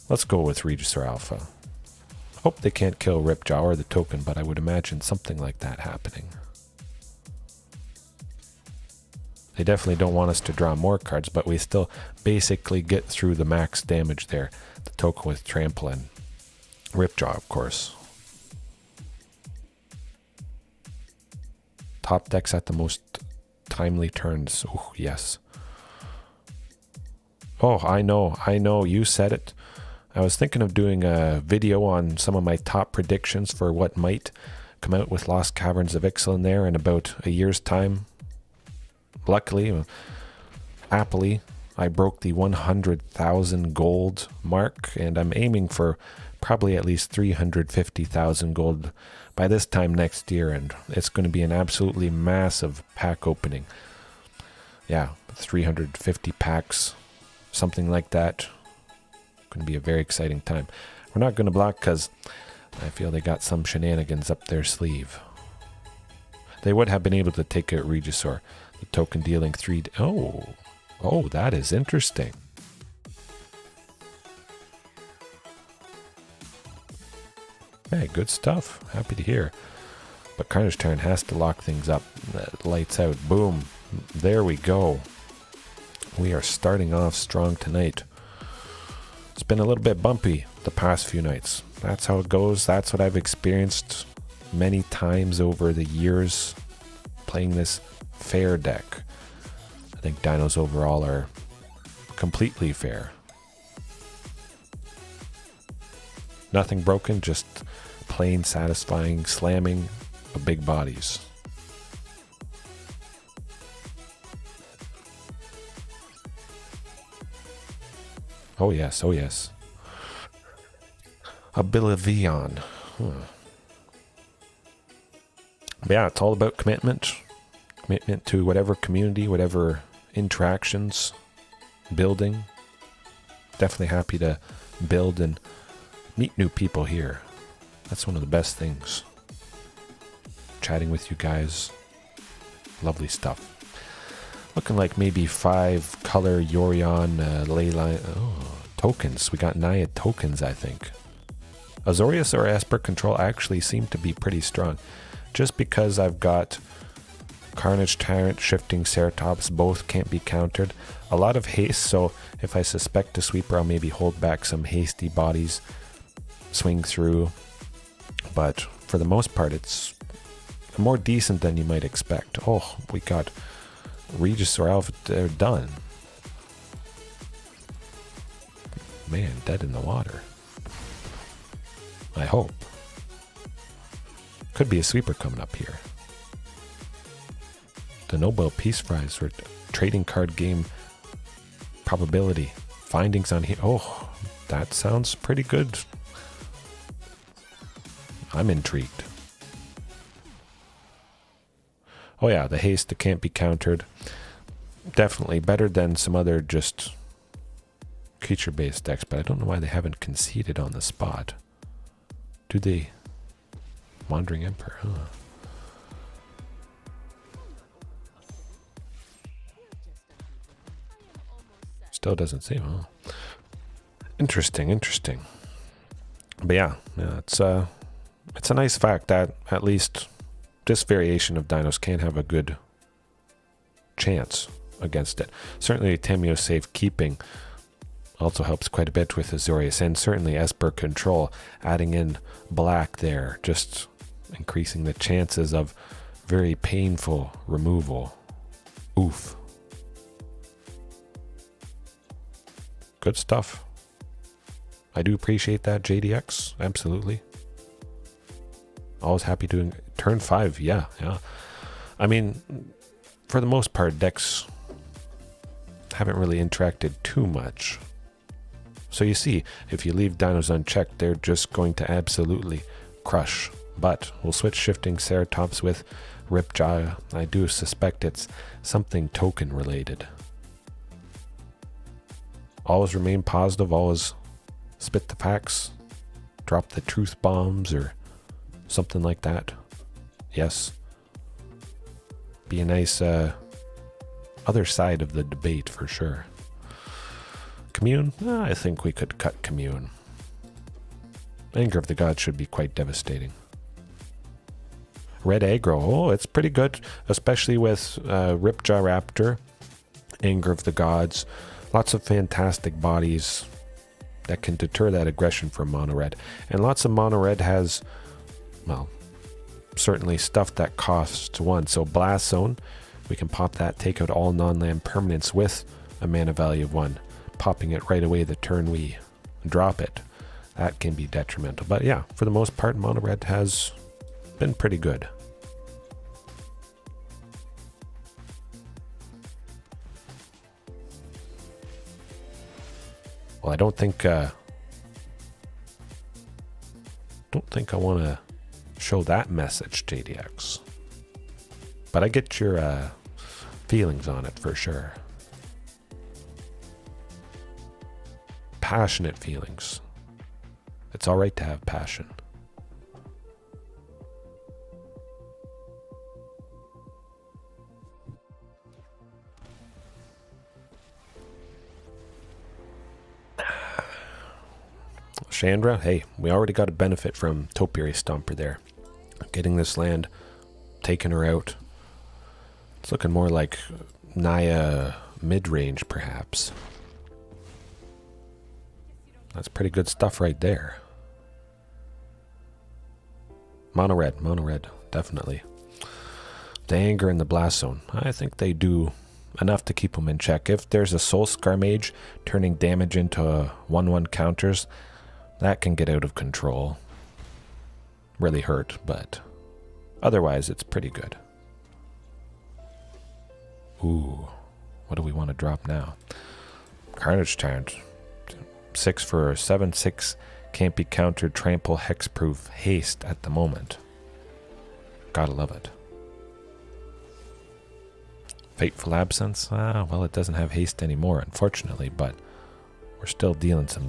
Let's go with Regisaur Alpha. Hope they can't kill Ripjaw or the token, but I would imagine something like that happening. They definitely don't want us to draw more cards, but we still basically get through the max damage there. The token with Trample and Ripjaw, of course. Top decks at the most timely turns. Oh, yes. Oh, I know, you said it. I was thinking of doing a video on some of my top predictions for what might come out with Lost Caverns of Ixalan there in about a year's time. Luckily, happily, I broke the 100,000 gold mark, and I'm aiming for probably at least 350,000 gold by this time next year, and it's going to be an absolutely massive pack opening. Yeah, 350 packs, something like that. Going to be a very exciting time. We're not going to block because I feel they got some shenanigans up their sleeve. They would have been able to take out Regisaur, the token dealing 3. Oh, that is interesting. Hey, good stuff. Happy to hear. But Carnage Turn has to lock things up. Lights out. Boom. There we go. We are starting off strong tonight. It's been a little bit bumpy the past few nights. That's how it goes. That's what I've experienced many times over the years playing this fair deck. I think dinos overall are completely fair. Nothing broken, just plain satisfying slamming of big bodies. Oh yes, oh yes. Oblivion. Yeah, it's all about commitment. Commitment to whatever community, whatever interactions, building. Definitely happy to build and meet new people here. That's one of the best things. Chatting with you guys. Lovely stuff. Looking like maybe 5 color Yorion leyline tokens. We got Naiad tokens, I think. Azorius or Esper Control actually seem to be pretty strong. Just because I've got Carnage Tyrant, Shifting Ceratops, both can't be countered. A lot of haste, so if I suspect a sweeper, I'll maybe hold back some hasty bodies, swing through. But for the most part, it's more decent than you might expect. Oh, we got Regisaur Alpha, they're done. Man, dead in the water. I hope. Could be a sweeper coming up here. The Nobel Peace Prize for trading card game probability. Findings on here. Oh, that sounds pretty good. I'm intrigued. Oh yeah, the haste that can't be countered. Definitely better than some other just creature-based decks, but I don't know why they haven't conceded on the spot. Do they? Wandering Emperor, huh? Still doesn't seem, huh? Interesting, interesting. But yeah, it's a nice fact that at least this variation of dinos can have a good chance against it. Certainly Tamiyo Safekeeping also helps quite a bit with Azorius, and certainly Esper Control, adding in black there, just increasing the chances of very painful removal. Oof. Good stuff. I do appreciate that, JDX, absolutely. Always happy doing turn 5, yeah. I mean, for the most part, decks haven't really interacted too much. So you see, if you leave dinos unchecked, they're just going to absolutely crush. But we'll switch Shifting Ceratops with Ripjaw. I do suspect it's something token related. Always remain positive, always spit the facts, drop the truth bombs or something like that. Yes. Be a nice other side of the debate for sure. Commune? I think we could cut Commune. Anger of the Gods should be quite devastating. Red aggro. Oh, it's pretty good, especially with Ripjaw Raptor, Anger of the Gods. Lots of fantastic bodies that can deter that aggression from mono red. And lots of mono red has, well, certainly stuff that costs 1. So Blast Zone, we can pop that, take out all non-land permanents with a mana value of 1. Popping it right away the turn we drop it. That can be detrimental. But yeah, for the most part, mono red has been pretty good. Well, I don't think I want to show that message, JDX. But I get your feelings on it for sure. Passionate feelings. It's all right to have passion. Chandra, hey, we already got a benefit from Topiary Stomper there. Getting this land, taking her out. It's looking more like Naya mid-range, perhaps. That's pretty good stuff right there. Mono red, definitely. The Anger and the Blast Zone, I think they do enough to keep them in check. If there's a Soul Scar Mage turning damage into 1/1 counters, That can get out of control. Really hurt, but otherwise it's pretty good. Ooh, what do we want to drop now? Carnage Tyrant. 6 for 7/6. Can't be countered. Trample, hexproof, haste at the moment. Gotta love it. Fateful Absence. Well, it doesn't have haste anymore, unfortunately, but we're still dealing some...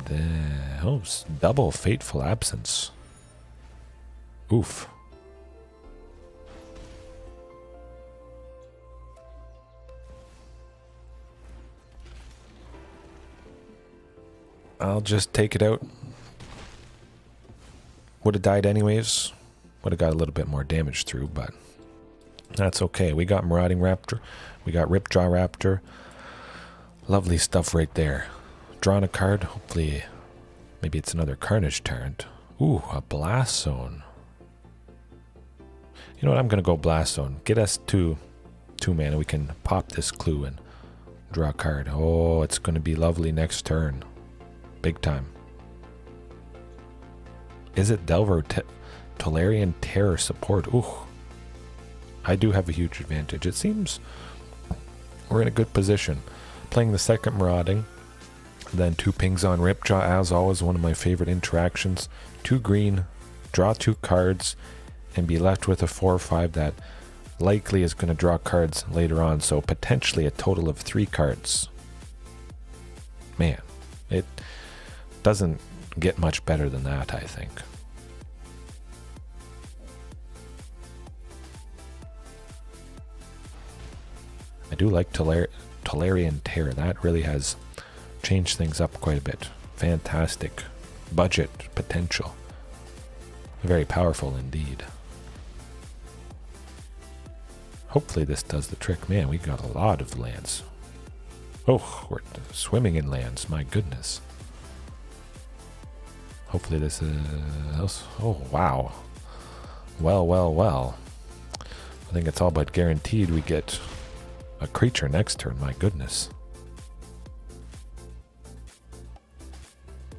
double Fateful Absence. Oof. I'll just take it out. Would have died anyways. Would have got a little bit more damage through, but that's okay. We got Marauding Raptor. We got Ripjaw Raptor. Lovely stuff right there. Drawing a card. Hopefully, maybe it's another Carnage Tyrant. Ooh, a Blast Zone. You know what? I'm going to go Blast Zone. Get us two mana. We can pop this clue and draw a card. Oh, it's going to be lovely next turn. Big time. Is it Delver Tolarian Terror support? Ooh. I do have a huge advantage. It seems we're in a good position. Playing the second Marauding, then 2 pings on Ripjaw, as always, one of my favorite interactions. 2 green, draw 2 cards, and be left with a 4/5 that likely is going to draw cards later on, so potentially a total of 3 cards. Man, it doesn't get much better than that, I think. I do like Tolarian Terror. That really has changed things up quite a bit. Fantastic budget potential. Very powerful indeed. Hopefully this does the trick. Man, we got a lot of lands. Oh, we're swimming in lands. My goodness. Hopefully this is... Oh, wow. Well, well, well. I think it's all but guaranteed we get a creature next turn. My goodness.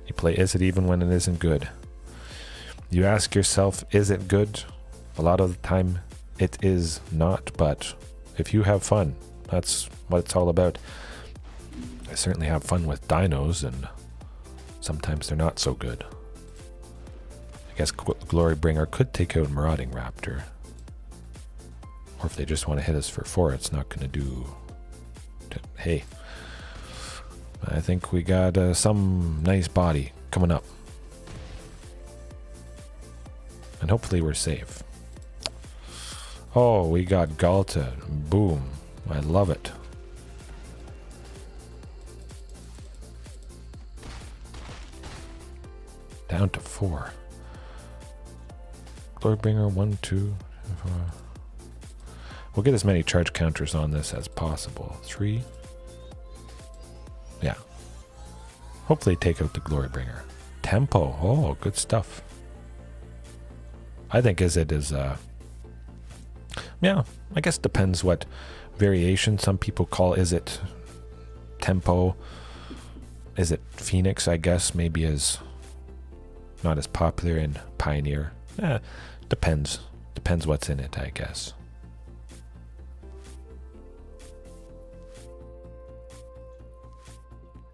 You play Is It Even when it isn't good. You ask yourself, is it good? A lot of the time it is not, but if you have fun, that's what it's all about. I certainly have fun with dinos, and sometimes they're not so good. I guess Glorybringer could take out Marauding Raptor. Or if they just want to hit us for 4, it's not going to do... Hey. I think we got some nice body coming up. And hopefully we're safe. Oh, we got Ghalta. Boom. I love it. Down to 4. Glorybringer, 1, 2, 4. We'll get as many charge counters on this as possible. 3. Yeah. Hopefully take out the Glorybringer. Tempo. Oh, good stuff. I think Is It is... Yeah, I guess depends what variation. Some people call Is It Tempo. Is It Phoenix, I guess, maybe is not as popular in Pioneer. Depends. Depends what's in it, I guess.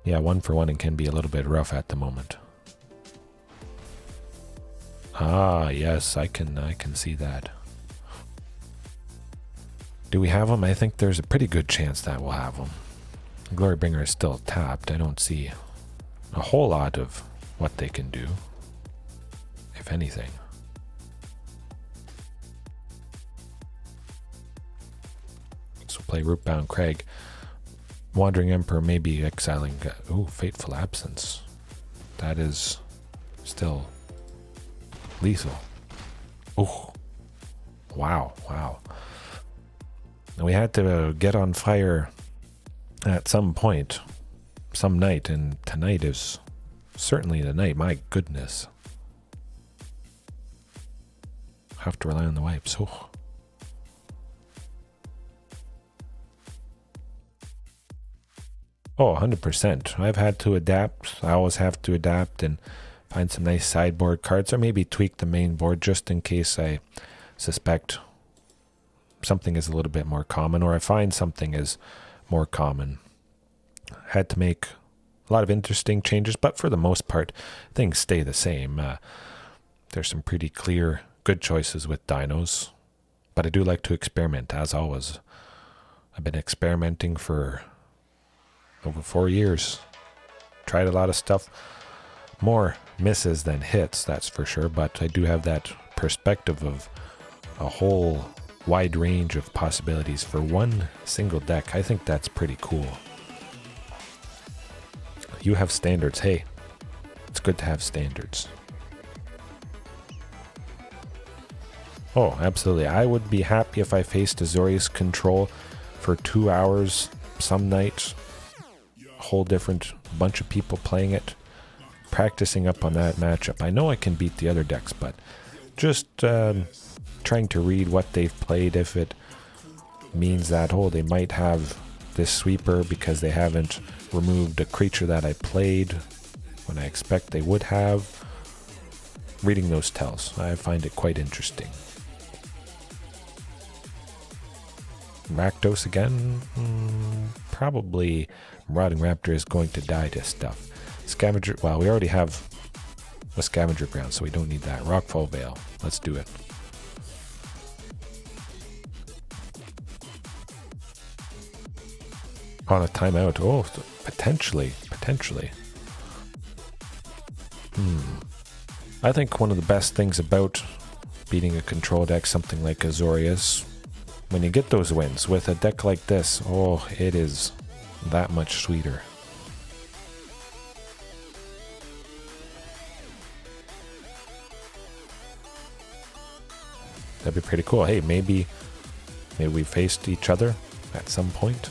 Yeah, 1 for 1 and can be a little bit rough at the moment. Ah, yes, I can see that. Do we have them? I think there's a pretty good chance that we'll have them. Glorybringer is still tapped. I don't see a whole lot of what they can do, if anything. So play Rootbound Crag. Wandering Emperor may be exiling... Ooh, Fateful Absence. That is still lethal. Ooh. Wow, wow. And we had to get on fire at some point, some night, and tonight is certainly the night. My goodness. Have to rely on the wipes. Oh. Oh, 100%. I've had to adapt. I always have to adapt, and Find some nice sideboard cards, or maybe tweak the main board just in case I suspect something is a little bit more common, or I find something is more common. Had to make a lot of interesting changes, but for the most part, things stay the same. There's some pretty clear, good choices with dinos, but I do like to experiment, as always. I've been experimenting for over 4 years. Tried a lot of stuff. More misses than hits, that's for sure, but I do have that perspective of a whole wide range of possibilities for one single deck. I think that's pretty cool. You have standards. Hey, it's good to have standards. Oh, absolutely. I would be happy if I faced Azorius Control for 2 hours some nights. A whole different bunch of people playing it. Practicing up on that matchup. I know I can beat the other decks, but just trying to read what they've played. If it means that, oh, they might have this sweeper because they haven't removed a creature that I played when I expect they would have. Reading those tells, I find it quite interesting. Rakdos again? Probably Marauding Raptor is going to die to stuff. Scavenger, well, we already have a Scavenger Ground, so we don't need that. Rockfall Veil, let's do it. On a timeout, oh, potentially. I think one of the best things about beating a control deck, something like Azorius, when you get those wins with a deck like this, oh, it is that much sweeter. That'd be pretty cool. Hey, maybe we faced each other at some point.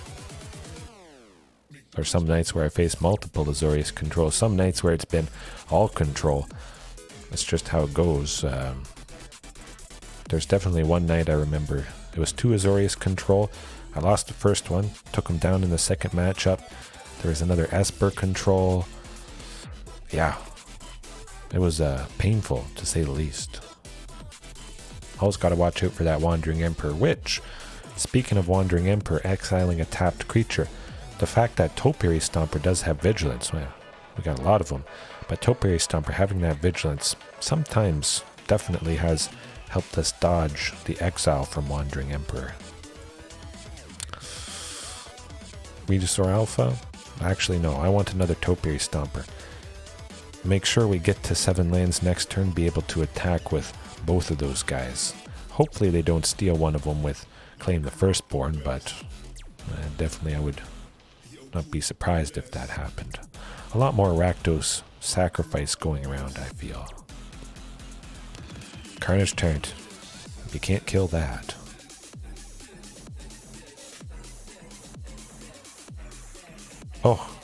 Or some nights where I face multiple Azorius Control. Some nights where it's been all control. That's just how it goes. There's definitely one night I remember. It was 2 Azorius Control. I lost the first one. Took him down in the second matchup. There was another Esper Control. Yeah. It was painful, to say the least. Always got to watch out for that Wandering Emperor, which, speaking of Wandering Emperor exiling a tapped creature, the fact that Topiary Stomper does have Vigilance, well, we got a lot of them, but Topiary Stomper having that Vigilance sometimes definitely has helped us dodge the exile from Wandering Emperor. Regisaur Alpha? Actually, no, I want another Topiary Stomper. Make sure we get to 7 lands next turn, be able to attack with both of those guys. Hopefully they don't steal one of them with Claim the Firstborn, but definitely I would not be surprised if that happened. A lot more Rakdos sacrifice going around, I feel. Carnage Torrent. You can't kill that. Oh.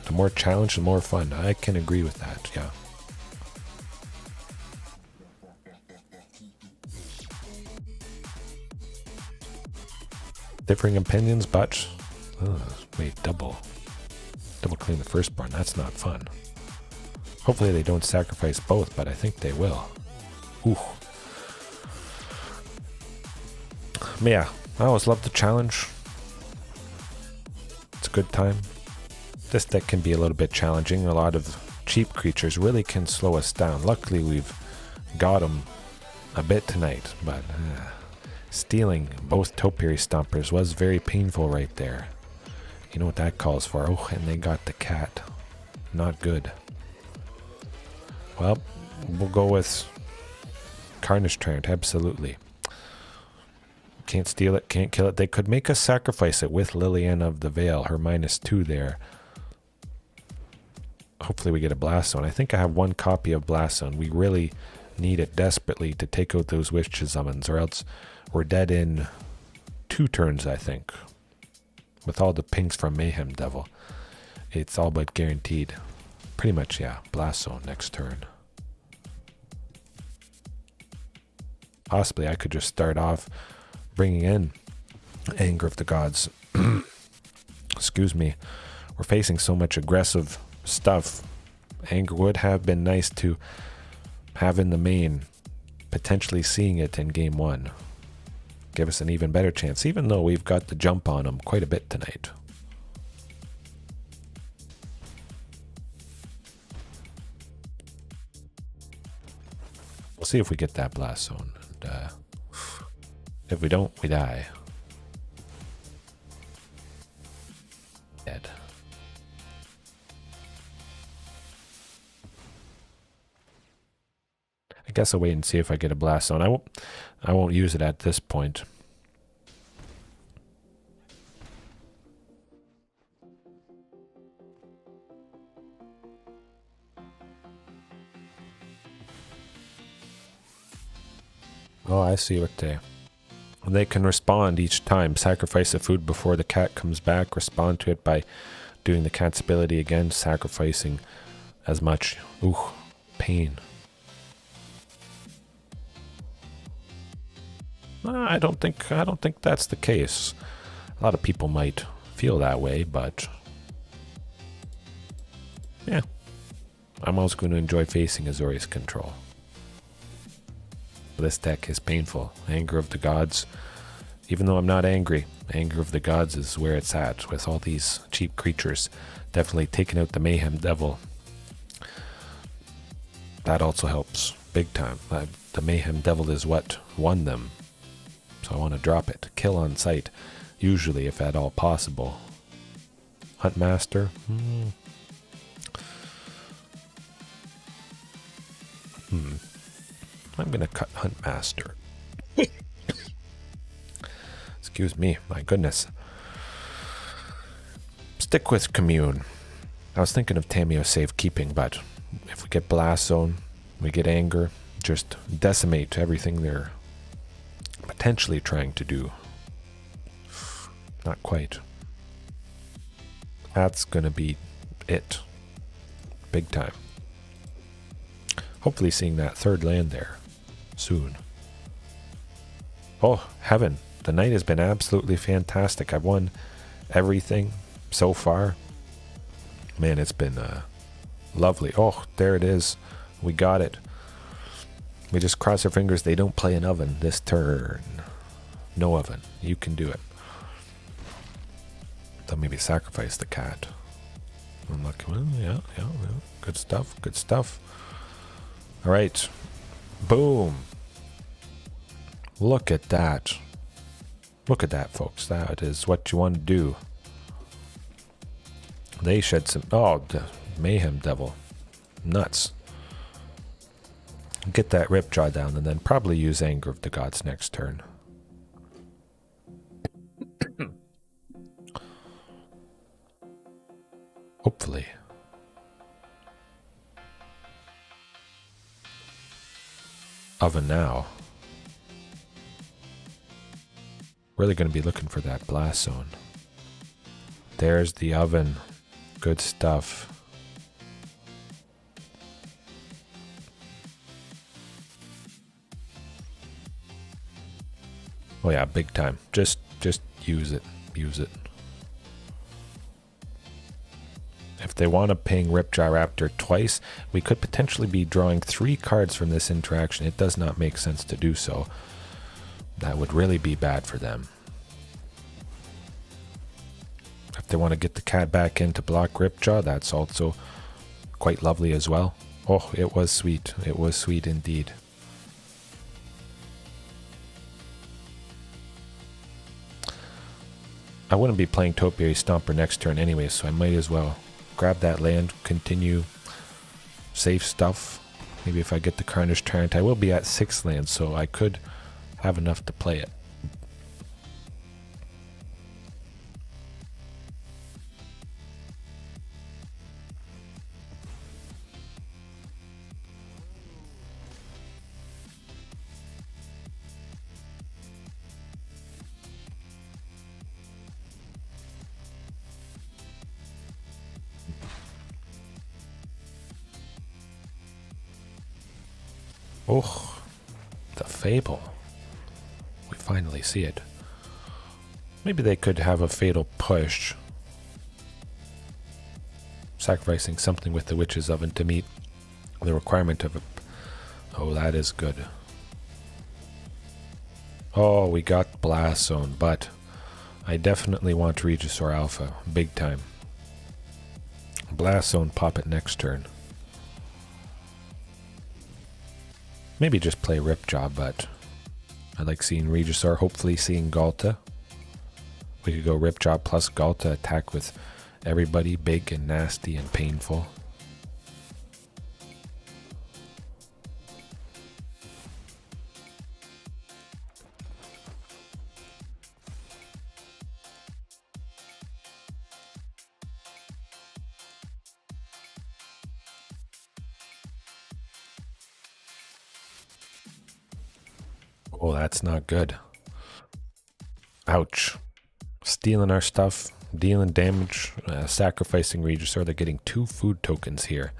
The more challenge, the more fun. I can agree with that, yeah. Differing opinions, but wait, double Claim the Firstborn. That's not fun. Hopefully they don't sacrifice both, but I think they will. Ooh. But yeah, I always love the challenge. It's a good time. This deck can be a little bit challenging. A lot of cheap creatures really can slow us down. Luckily, we've got them a bit tonight, but stealing both Topiary Stompers was very painful right there. You know what that calls for. Oh, and they got the cat. Not good. Well, we'll go with Carnage Torrent, absolutely. Can't steal it, can't kill it. They could make us sacrifice it with Liliana of the Veil, her -2 there. Hopefully we get a Blast Zone. I think I have 1 copy of Blast Zone. We really need it desperately to take out those Wish Summons, or else we're dead in 2 turns, I think. With all the pings from Mayhem Devil, it's all but guaranteed. Pretty much, yeah. Blast Zone next turn. Possibly I could just start off bringing in Anger of the Gods. Excuse me. We're facing so much aggressive stuff, Anger would have been nice to have in the main, potentially seeing it in game 1. Give us an even better chance, even though we've got the jump on them quite a bit tonight. We'll see if we get that blast zone. And, if we don't, we die. Dead. I guess I'll wait and see if I get a blast zone. I won't use it at this point. Oh, I see what they can respond each time. Sacrifice the food before the cat comes back. Respond to it by doing the cat's ability again, sacrificing as much. Ooh, pain. I don't think that's the case. A lot of people might feel that way, but yeah, I'm also going to enjoy facing Azorius control. This deck is painful. Anger of the Gods. Even though I'm not angry, Anger of the Gods is where it's at with all these cheap creatures. Definitely taking out the Mayhem Devil. That also helps big time. The Mayhem Devil is what won them. So I want to drop it. Kill on sight. Usually, if at all possible. Huntmaster. I'm going to cut Huntmaster. Excuse me, my goodness. Stick with Commune. I was thinking of Tamiyo Safekeeping, but if we get Blast Zone, we get Anger, just decimate everything they're potentially trying to do. Not quite. That's going to be it. Big time. Hopefully seeing that third land there soon. Oh, heaven. The night has been absolutely fantastic. I've won everything so far. Man, it's been lovely. Oh, there it is. We got it. We just cross our fingers they don't play an oven this turn. No oven. You can do it. They'll maybe sacrifice the cat. Unlucky. Well, yeah. Good stuff. Good stuff. All right. Boom. Look at that. Look at that, folks. That is what you want to do. They shed some... Oh, the Mayhem Devil. Nuts. Get that Ripjaw down and then probably use Anger of the Gods next turn. Hopefully. Oven now. Really going to be looking for that blast zone. There's the oven. Good stuff. Oh yeah, big time. Just use it. Use it. If they want to ping Ripjaw Raptor twice, we could potentially be drawing 3 cards from this interaction. It does not make sense to do so. That would really be bad for them. If they want to get the cat back in to block Ripjaw, that's also quite lovely as well. Oh, it was sweet. It was sweet indeed. I wouldn't be playing Topiary Stomper next turn anyway, so I might as well grab that land, continue safe stuff. Maybe if I get the Carnage Tyrant, I will be at 6 lands, so I could have enough to play it. Oh, the Fable. We finally see it. Maybe they could have a fatal push. Sacrificing something with the Witch's Oven to meet the requirement of a... Oh, that is good. Oh, we got Blast Zone, but I definitely want Regisaur Alpha, big time. Blast Zone, pop it next turn. Maybe just play Ripjaw, but I like seeing Regisaur, hopefully seeing Ghalta. We could go Ripjaw plus Ghalta, attack with everybody, big and nasty and painful. Oh, that's not good. Ouch. Stealing our stuff, dealing damage, sacrificing Regisaur. They're getting 2 food tokens here.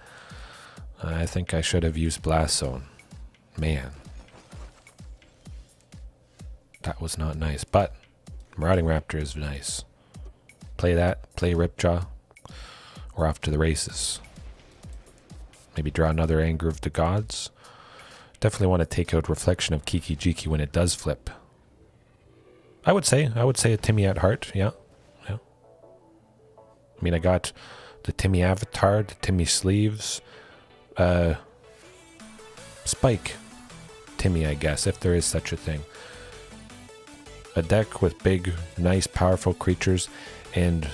I think I should have used Blast Zone. Man. That was not nice, but Marauding Raptor is nice. Play that, play Ripjaw. We're off to the races. Maybe draw another Anger of the Gods. Definitely want to take out Reflection of Kiki Jiki when it does flip. I would say a Timmy at heart, yeah. I mean, I got the Timmy avatar, the Timmy sleeves, Spike Timmy, I guess, if there is such a thing. A deck with big, nice, powerful creatures, and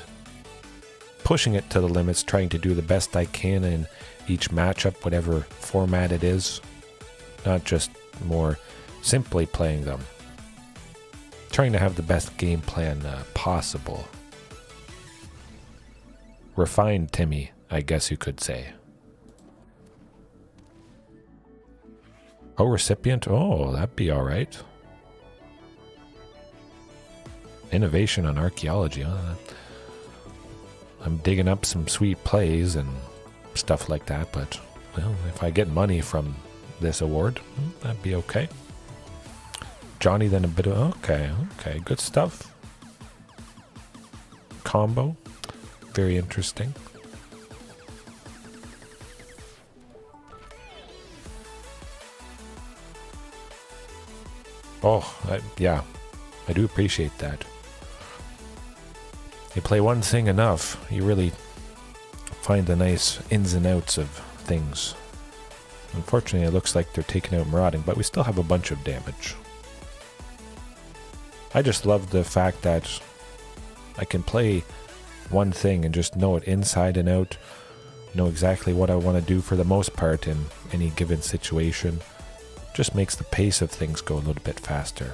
pushing it to the limits, trying to do the best I can in each matchup, whatever format it is. Not just more simply playing them. Trying to have the best game plan possible. Refined Timmy, I guess you could say. Oh, recipient? Oh, that'd be alright. Innovation on archaeology, huh? I'm digging up some sweet plays and stuff like that, but, well, if I get money from this award, that'd be okay. Johnny, then a bit of... Okay, good stuff. Combo. Very interesting. Oh, yeah. I do appreciate that. You play one thing enough, you really find the nice ins and outs of things. Unfortunately, it looks like they're taking out Marauding, but we still have a bunch of damage. I just love the fact that I can play one thing and just know it inside and out, know exactly what I want to do for the most part in any given situation. Just makes the pace of things go a little bit faster.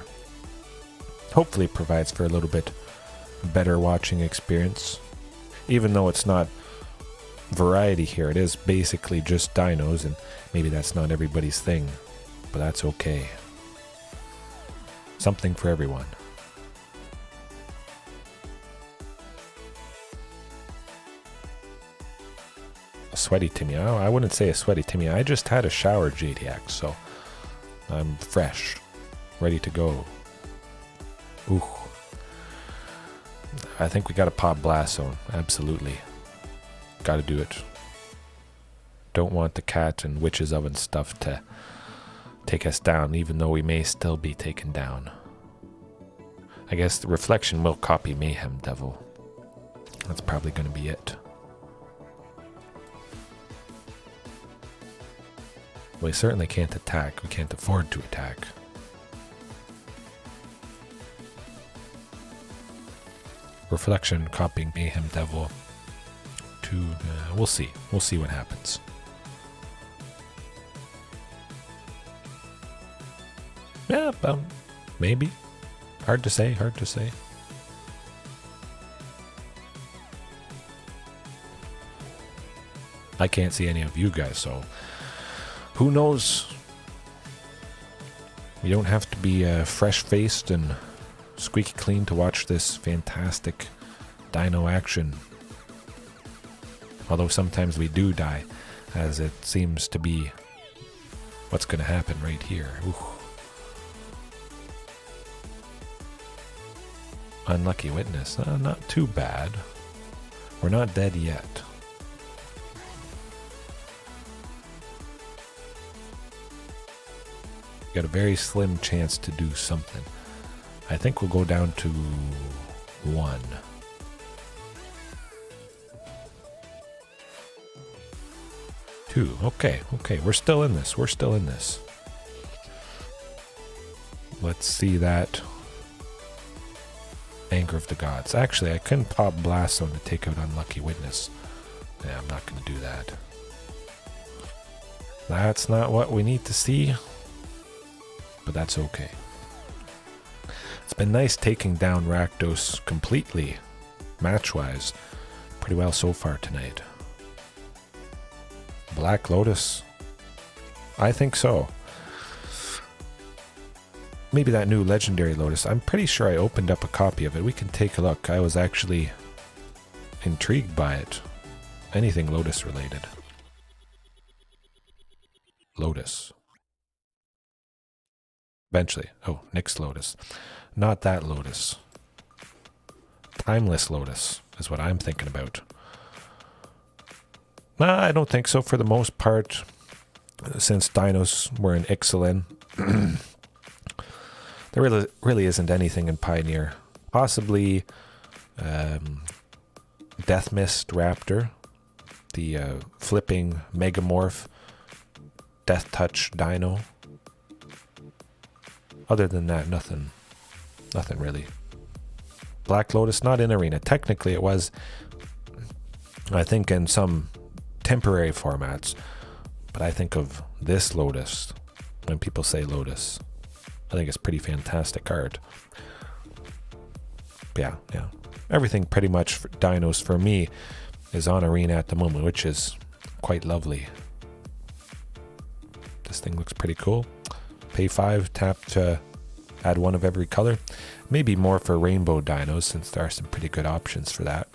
Hopefully it provides for a little bit better watching experience. Even though it's not variety here, it is basically just dinos, and maybe that's not everybody's thing, but that's okay. Something for everyone. A sweaty Timmy. Oh, I wouldn't say a sweaty Timmy. I just had a shower, JDX, so I'm fresh, ready to go. Ooh. I think we gotta pop Blast Zone. Absolutely. Gotta do it. Don't want the cat and Witch's Oven stuff to take us down, even though we may still be taken down. I guess the Reflection will copy Mayhem Devil. That's probably gonna be it. We certainly can't attack. We can't afford to attack. Reflection copying Mayhem Devil to... we'll see. We'll see what happens. Yeah, maybe. Hard to say, hard to say. I can't see any of you guys, so... who knows? You don't have to be fresh-faced and squeaky clean to watch this fantastic dino action. Although sometimes we do die, as it seems to be what's going to happen right here. Ooh. Unlucky witness. Not too bad. We're not dead yet. got a very slim chance to do something. I think we'll go down to 1. Two. Okay, we're still in this. Let's see that Anger of the Gods. Actually, I couldn't pop Blast Zone to take out Unlucky Witness. Yeah, I'm not going to do that. That's not what we need to see, but that's okay. It's been nice taking down Rakdos completely, match-wise. Pretty well so far tonight. Black Lotus? I think so. Maybe that new Legendary Lotus. I'm pretty sure I opened up a copy of it. We can take a look. I was actually intrigued by it. Anything Lotus related. Lotus. Eventually. Oh, Nyx Lotus. Not that Lotus. Timeless Lotus is what I'm thinking about. Nah, I don't think so for the most part. Since Dinos were in Ixalan. There really isn't anything in Pioneer. Possibly Death Mist Raptor. The flipping Megamorph Death Touch Dino. Other than that, nothing really. Black Lotus, not in Arena. Technically it was, I think, in some temporary formats. But I think of this Lotus when people say Lotus. I think it's pretty fantastic card. Yeah. Everything pretty much for Dinos for me is on Arena at the moment, which is quite lovely. This thing looks pretty cool. Pay 5, tap to add 1 of every color. Maybe more for Rainbow Dinos, since there are some pretty good options for that.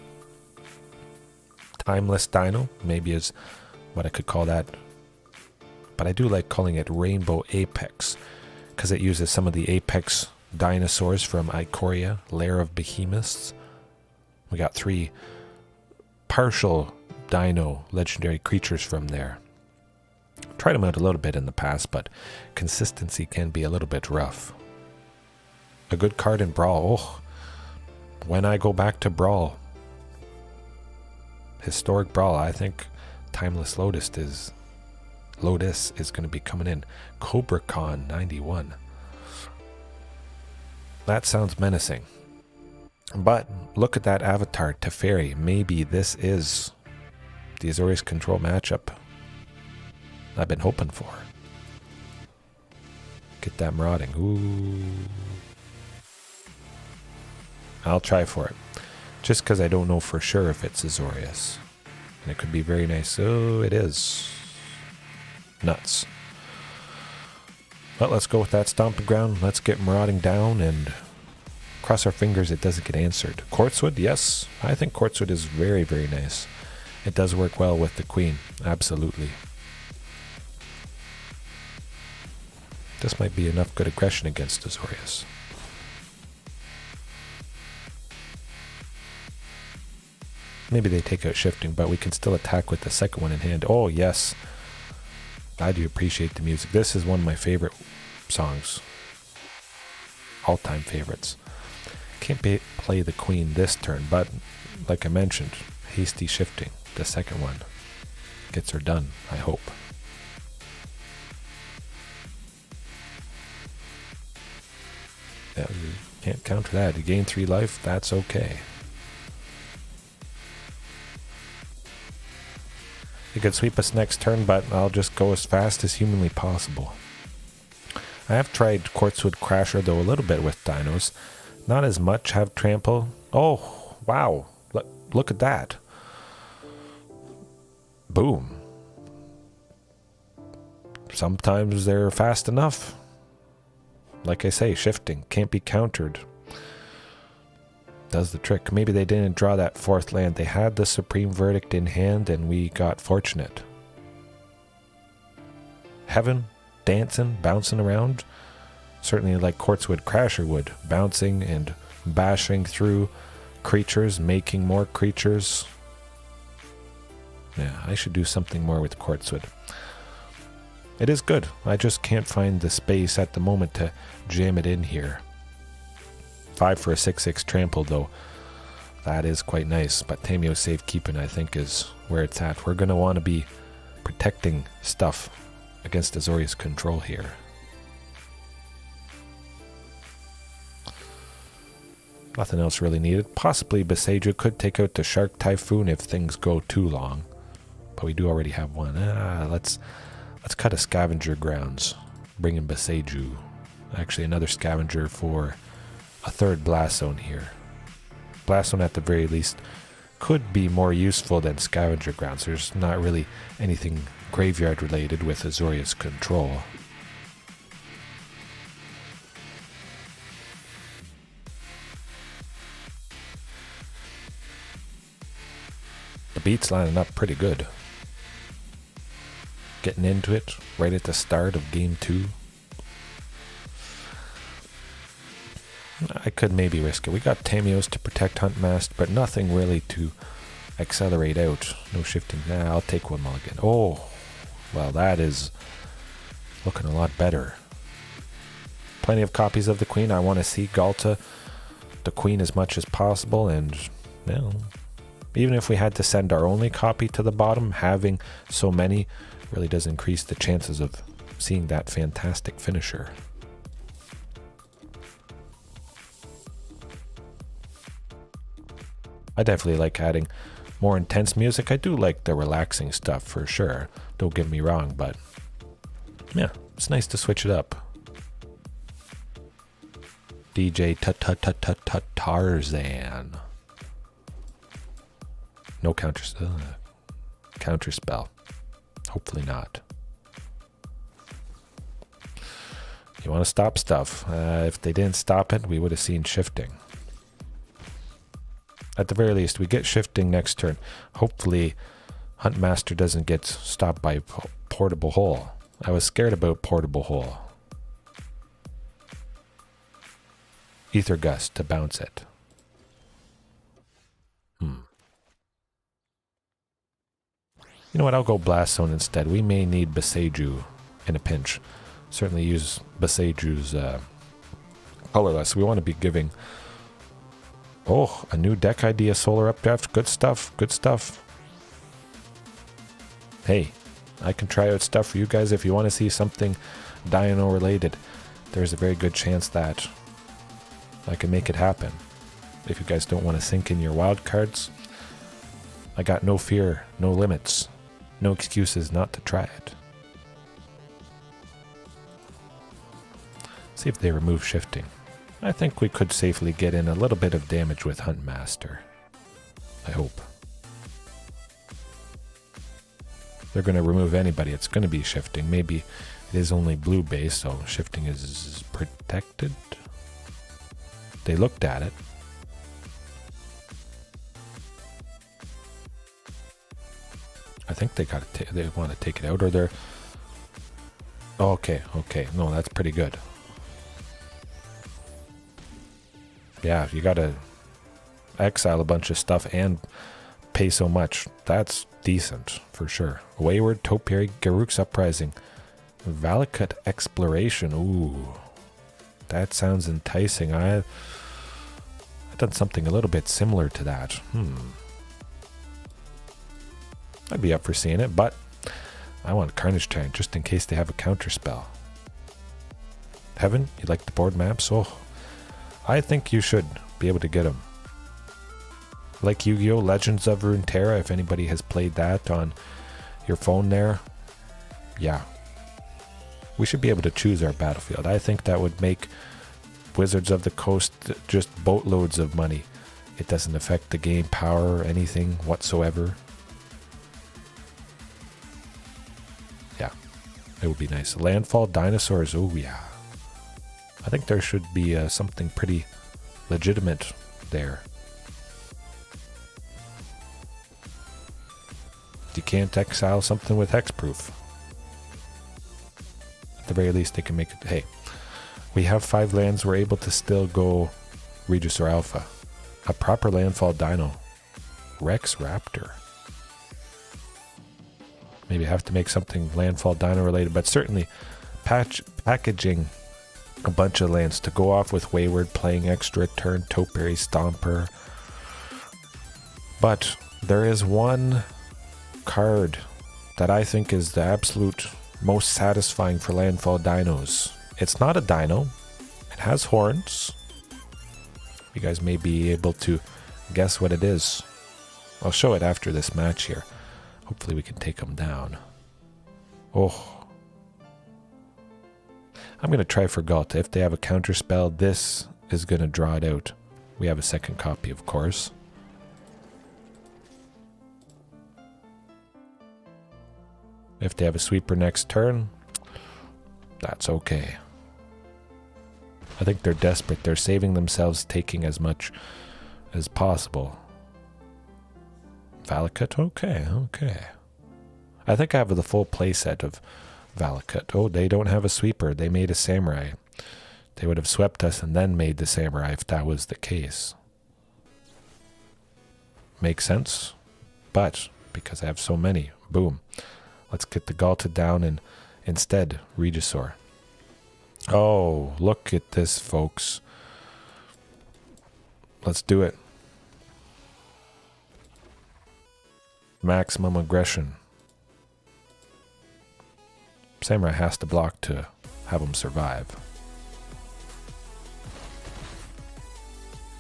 Timeless Dino, maybe is what I could call that. But I do like calling it Rainbow Apex, because it uses some of the Apex dinosaurs from Ikoria, Lair of Behemoths. We got 3 partial Dino legendary creatures from there. Tried them out a little bit in the past, but consistency can be a little bit rough. A good card in Brawl. Oh, when I go back to Brawl, Historic Brawl, I think Timeless Lotus is going to be coming in. Cobra Con 91. That sounds menacing. But look at that avatar, Teferi. Maybe this is the Azorius control matchup I've been hoping for. Get that Marauding. Ooh. I'll try for it. Just because I don't know for sure if it's Azorius. And it could be very nice. Oh, it is. Nuts. But let's go with that Stomping Ground. Let's get Marauding down and cross our fingers it doesn't get answered. Quartzwood, yes. I think Quartzwood is very, very nice. It does work well with the Queen. Absolutely. This might be enough good aggression against Azorius. Maybe they take out Shifting, but we can still attack with the second one in hand. Oh, yes. I do appreciate the music. This is one of my favorite songs. All-time favorites. Can't play the Queen this turn, but like I mentioned, hasty Shifting, the second one, gets her done, I hope. Yeah, you can't counter that. You gain 3 life, that's okay. You could sweep us next turn, but I'll just go as fast as humanly possible. I have tried Quartzwood Crasher, though, a little bit with Dinos. Not as much. Have Trample. Oh, wow. Look at that. Boom. Sometimes they're fast enough. Like I say, Shifting can't be countered. Does the trick. Maybe they didn't draw that 4th land. They had the Supreme Verdict in hand and we got fortunate. Heaven, dancing, bouncing around. Certainly like Quartzwood Crasher would. Bouncing and bashing through creatures, making more creatures. Yeah, I should do something more with Quartzwood. It is good. I just can't find the space at the moment to jam it in here. 5 for a 6/6 trample though. That is quite nice, but Tamiyo Safekeeping I think is where it's at. We're going to want to be protecting stuff against Azorius control here. Nothing else really needed. Possibly Beseiju could take out the Shark Typhoon if things go too long. But we do already have one. Let's cut a Scavenger Grounds. Bring in Beseiju. Actually another Scavenger for a third Blast Zone here. Blast Zone at the very least could be more useful than Scavenger Grounds. There's not really anything graveyard related with Azorius control. The beat's lining up pretty good. Getting into it right at the start of game 2. I could maybe risk it. We got Tamiyos to protect Huntmaster, but nothing really to accelerate out. No shifting. I'll take one mulligan. Oh, well, that is looking a lot better. Plenty of copies of the Queen. I want to see Ghalta, the Queen, as much as possible, and, well, even if we had to send our only copy to the bottom, having so many really does increase the chances of seeing that fantastic finisher. I definitely like adding more intense music. I do like the relaxing stuff for sure. Don't get me wrong, but yeah, it's nice to switch it up. DJ Tarzan. No counter spell. Hopefully not. You want to stop stuff. If they didn't stop it, we would have seen shifting. At the very least, we get shifting next turn. Hopefully, Huntmaster doesn't get stopped by Portable Hole. I was scared about Portable Hole. Ether Gust to bounce it. You know what, I'll go Blast Zone instead. We may need Beseiju in a pinch. Certainly use Beseiju's colorless. We want to be giving... Oh, a new deck idea, Solar Updraft. Good stuff, good stuff. Hey, I can try out stuff for you guys if you want to see something Dino related. There's a very good chance that I can make it happen. If you guys don't want to sink in your wild cards, I got no fear, no limits, no excuses not to try it. See if they remove shifting. I think we could safely get in a little bit of damage with Huntmaster. I hope. They're going to remove anybody. It's going to be shifting. Maybe it is only blue base, so shifting is protected. They looked at it. I think they got it. They want to take it out, or they're... Oh, okay. No, that's pretty good. Yeah, you gotta exile a bunch of stuff and pay so much. That's decent, for sure. Wayward, Topiary, Garruk's Uprising. Valakut Exploration. Ooh. That sounds enticing. I've done something a little bit similar to that. I'd be up for seeing it, but I want Carnage Tyrant just in case they have a counter spell. Heaven, you like the board maps? Oh, I think you should be able to get them. Like Yu-Gi-Oh! Legends of Runeterra, if anybody has played that on your phone there. Yeah. We should be able to choose our battlefield. I think that would make Wizards of the Coast just boatloads of money. It doesn't affect the game power or anything whatsoever. Yeah. It would be nice. Landfall Dinosaurs. Oh, yeah. I think there should be something pretty legitimate there. You can't exile something with hexproof. At the very least, they can make it. Hey, we have 5 lands. We're able to still go Regisaur Alpha. A proper landfall dino. Rex Raptor. Maybe have to make something landfall dino related, but certainly packaging a bunch of lands to go off with Wayward, playing extra turn, Topiary Stomper. But there is one card that I think is the absolute most satisfying for landfall dinos. It's not a dino. It has horns. You guys may be able to guess what it is. I'll show it after this match here. Hopefully we can take them down. Oh. I'm going to try for Ghalta. If they have a counter spell, this is going to draw it out. We have a second copy, of course. If they have a sweeper next turn, that's okay. I think they're desperate. They're saving themselves, taking as much as possible. Valakut? Okay. I think I have the full playset of Valakut. Oh, they don't have a sweeper. They made a samurai. They would have swept us and then made the samurai if that was the case. Makes sense. But because I have so many, boom. Let's get the Ghalta down and instead Regisaur. Oh, look at this, folks. Let's do it. Maximum aggression. Samurai has to block to have him survive.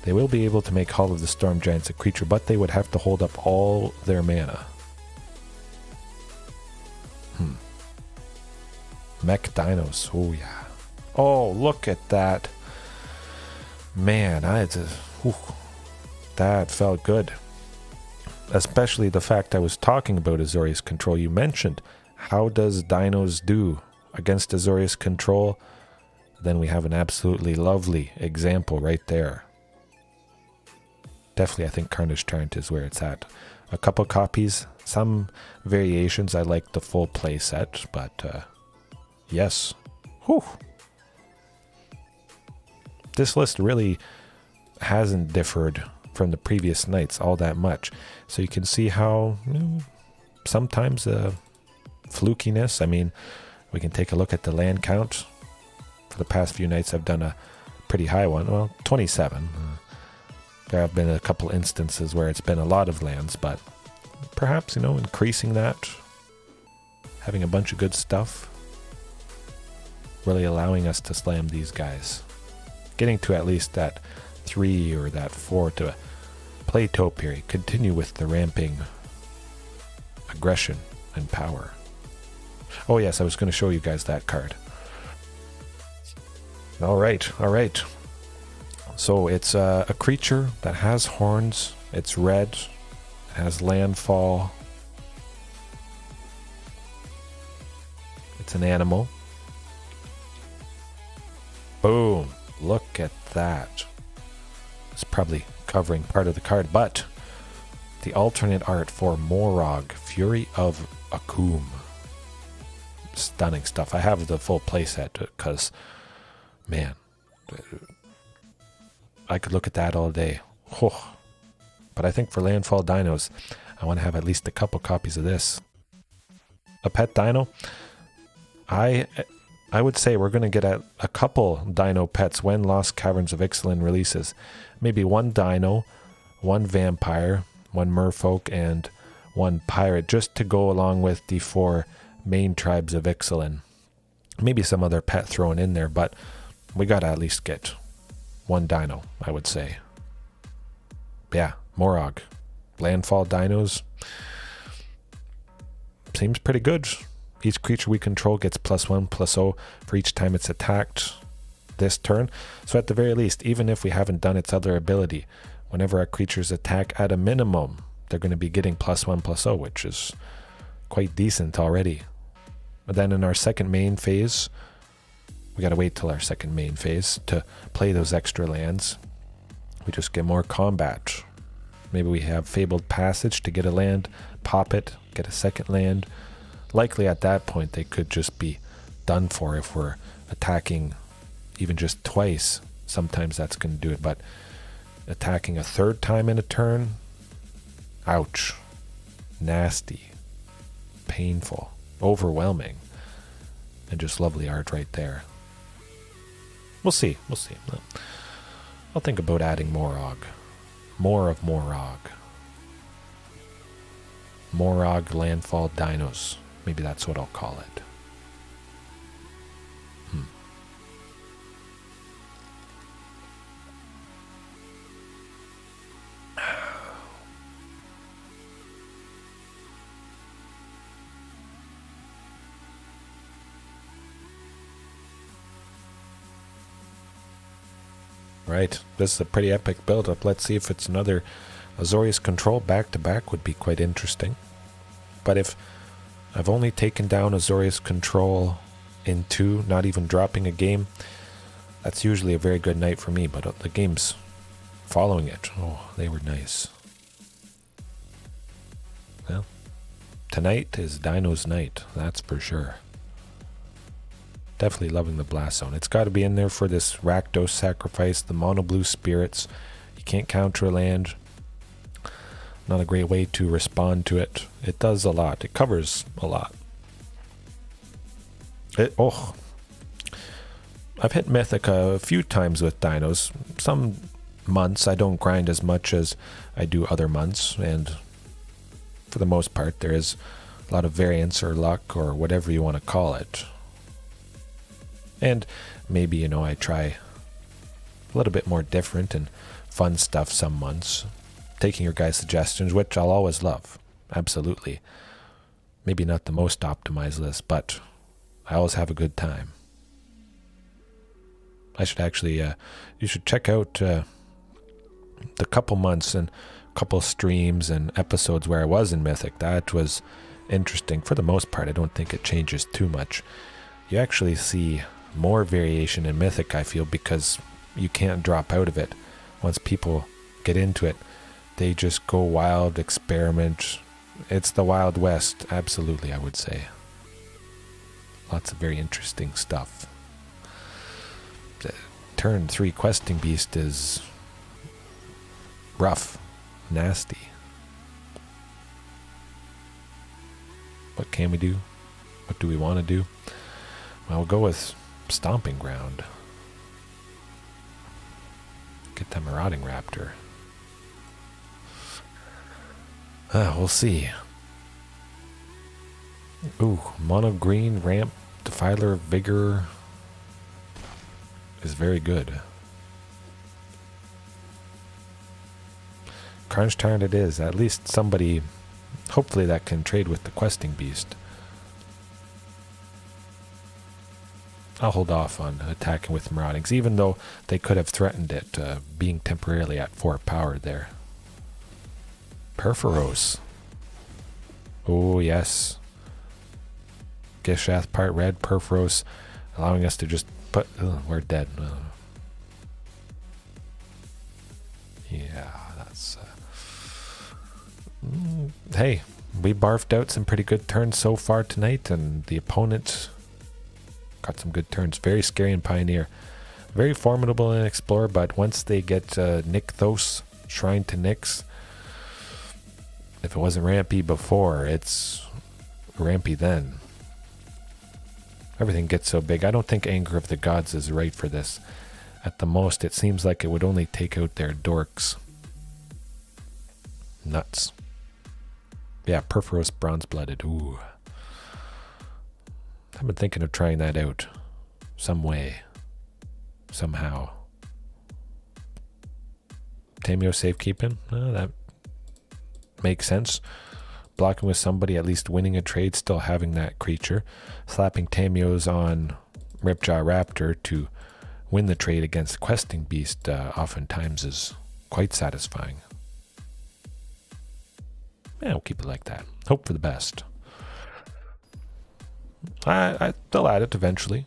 They will be able to make Hall of the Storm Giants a creature, but they would have to hold up all their mana. Mech dinos. Oh, yeah. Oh, look at that. Man, that felt good. Especially the fact I was talking about Azorius Control. You mentioned, how does dinos do against Azorius Control? Then we have an absolutely lovely example right there. Definitely, I think Carnage Tyrant is where it's at. A couple copies, some variations. I like the full play set, but yes. Whew. This list really hasn't differed from the previous nights all that much. So you can see how sometimes flukiness. I mean, we can take a look at the land count. For the past few nights, I've done a pretty high one. Well, 27. There have been a couple instances where it's been a lot of lands, but perhaps, increasing that, having a bunch of good stuff, really allowing us to slam these guys. Getting to at least that 3 or that 4 to play Topiary, continue with the ramping aggression and power. Oh yes, I was going to show you guys that card. All right. So it's a creature that has horns. It's red. It has landfall. It's an animal. Boom. Look at that. It's probably covering part of the card, but the alternate art for Morog, Fury of Akum. Stunning stuff. I have the full playset because, man, I could look at that all day. Oh. But I think for landfall dinos, I want to have at least a couple copies of this. A pet dino? I would say we're going to get a couple dino pets when Lost Caverns of Ixalan releases. Maybe one dino, one vampire, one merfolk, and one pirate, just to go along with the 4 main tribes of Ixalan. Maybe some other pet thrown in there, but we got to at least get one dino, I would say. Yeah, Morog. Landfall dinos. Seems pretty good. Each creature we control gets +1/+0 for each time it's attacked this turn. So at the very least, even if we haven't done its other ability, whenever our creatures attack at a minimum, they're going to be getting +1/+0, which is quite decent already. But then in our second main phase, we got to wait till our second main phase to play those extra lands. We just get more combat. Maybe we have Fabled Passage to get a land, pop it, get a second land. Likely at that point they could just be done for if we're attacking even just twice. Sometimes that's going to do it, but attacking a third time in a turn, ouch, nasty. painful, overwhelming, and just lovely art right there. We'll see. I'll think about adding Morog. More of Morog. Morog Landfall Dinos. Maybe that's what I'll call it. Right, this is a pretty epic build-up. Let's see if it's another Azorius Control back-to-back would be quite interesting. But if I've only taken down Azorius Control in 2, not even dropping a game, that's usually a very good night for me. But the games following it, oh, they were nice. Well, tonight is Dino's night, that's for sure. Definitely loving the Blast Zone. It's got to be in there for this Rakdos sacrifice, the Mono Blue Spirits. You can't counter a land. Not a great way to respond to it. It does a lot. It covers a lot. I've hit Mythic a few times with Dinos. Some months I don't grind as much as I do other months, and for the most part there is a lot of variance or luck or whatever you want to call it. And maybe, I try a little bit more different and fun stuff some months. Taking your guys' suggestions, which I'll always love. Absolutely. Maybe not the most optimized list, but I always have a good time. I should actually, you should check out the couple months and couple streams and episodes where I was in Mythic. That was interesting. For the most part, I don't think it changes too much. You actually see more variation in Mythic, I feel, because you can't drop out of it. Once people get into it, they just go wild, experiment. It's the Wild West, absolutely, I would say. Lots of very interesting stuff. The turn 3 questing beast is rough, nasty. What can we do? What do we want to do? Well, we'll go with Stomping Ground. Get that Marauding Raptor. We'll see. Ooh, Mono Green Ramp Defiler Vigor is very good. Crunch Time it is. At least somebody, hopefully, that can trade with the Questing Beast. I'll hold off on attacking with Maraudings, even though they could have threatened it, being temporarily at 4 power there. Perforos. Oh, yes. Gishath part red, Perforos, allowing us to just put... Oh, we're dead. Yeah, that's... Hey, we barfed out some pretty good turns so far tonight, and the opponent got some good turns. Very scary in Pioneer. Very formidable in Explorer, but once they get Nykthos, Shrine to Nyx, if it wasn't rampy before, it's rampy then. Everything gets so big. I don't think Anger of the Gods is right for this. At the most, it seems like it would only take out their dorks. Nuts. Yeah, Perforos Bronze-Blooded. Ooh. I've been thinking of trying that out. Some way. Somehow. Tamiyo Safekeeping? That makes sense. Blocking with somebody, at least winning a trade, still having that creature. Slapping Tamiyos on Ripjaw Raptor to win the trade against Questing Beast oftentimes is quite satisfying. Yeah, we'll keep it like that. Hope for the best. They'll add it eventually.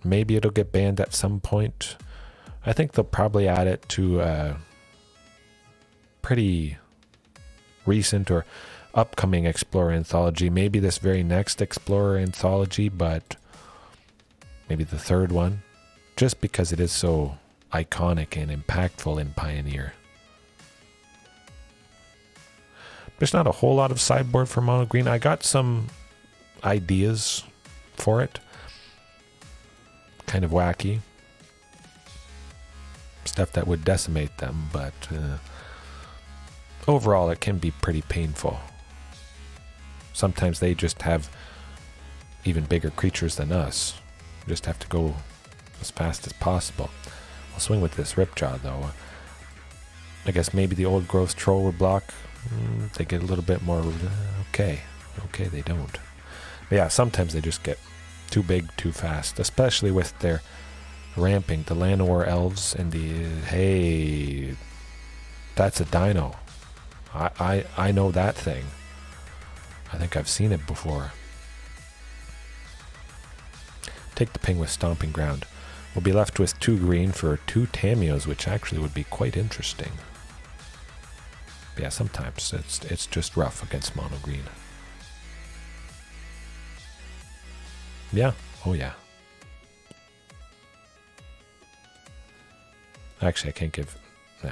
Maybe it'll get banned at some point. I think they'll probably add it to pretty recent or upcoming Explorer anthology. Maybe this very next Explorer anthology, but maybe the third one. Just because it is so iconic and impactful in Pioneer. There's not a whole lot of sideboard for mono green. I got some ideas for it. Kind of wacky. Stuff that would decimate them, but overall it can be pretty painful. Sometimes they just have even bigger creatures than us. We just have to go as fast as possible. I'll swing with this Ripjaw though. I guess maybe the old growth troll would block. They get a little bit more... Okay, they don't. But yeah, sometimes they just get too big too fast, especially with their ramping. The Llanowar elves and the... Hey, that's a dino. I know that thing. I think I've seen it before. Take the ping with Stomping Ground. We'll be left with 2 green for 2 Tamiyos, which actually would be quite interesting. But yeah, sometimes it's just rough against mono green. Yeah, oh yeah. Actually, I can't give... No.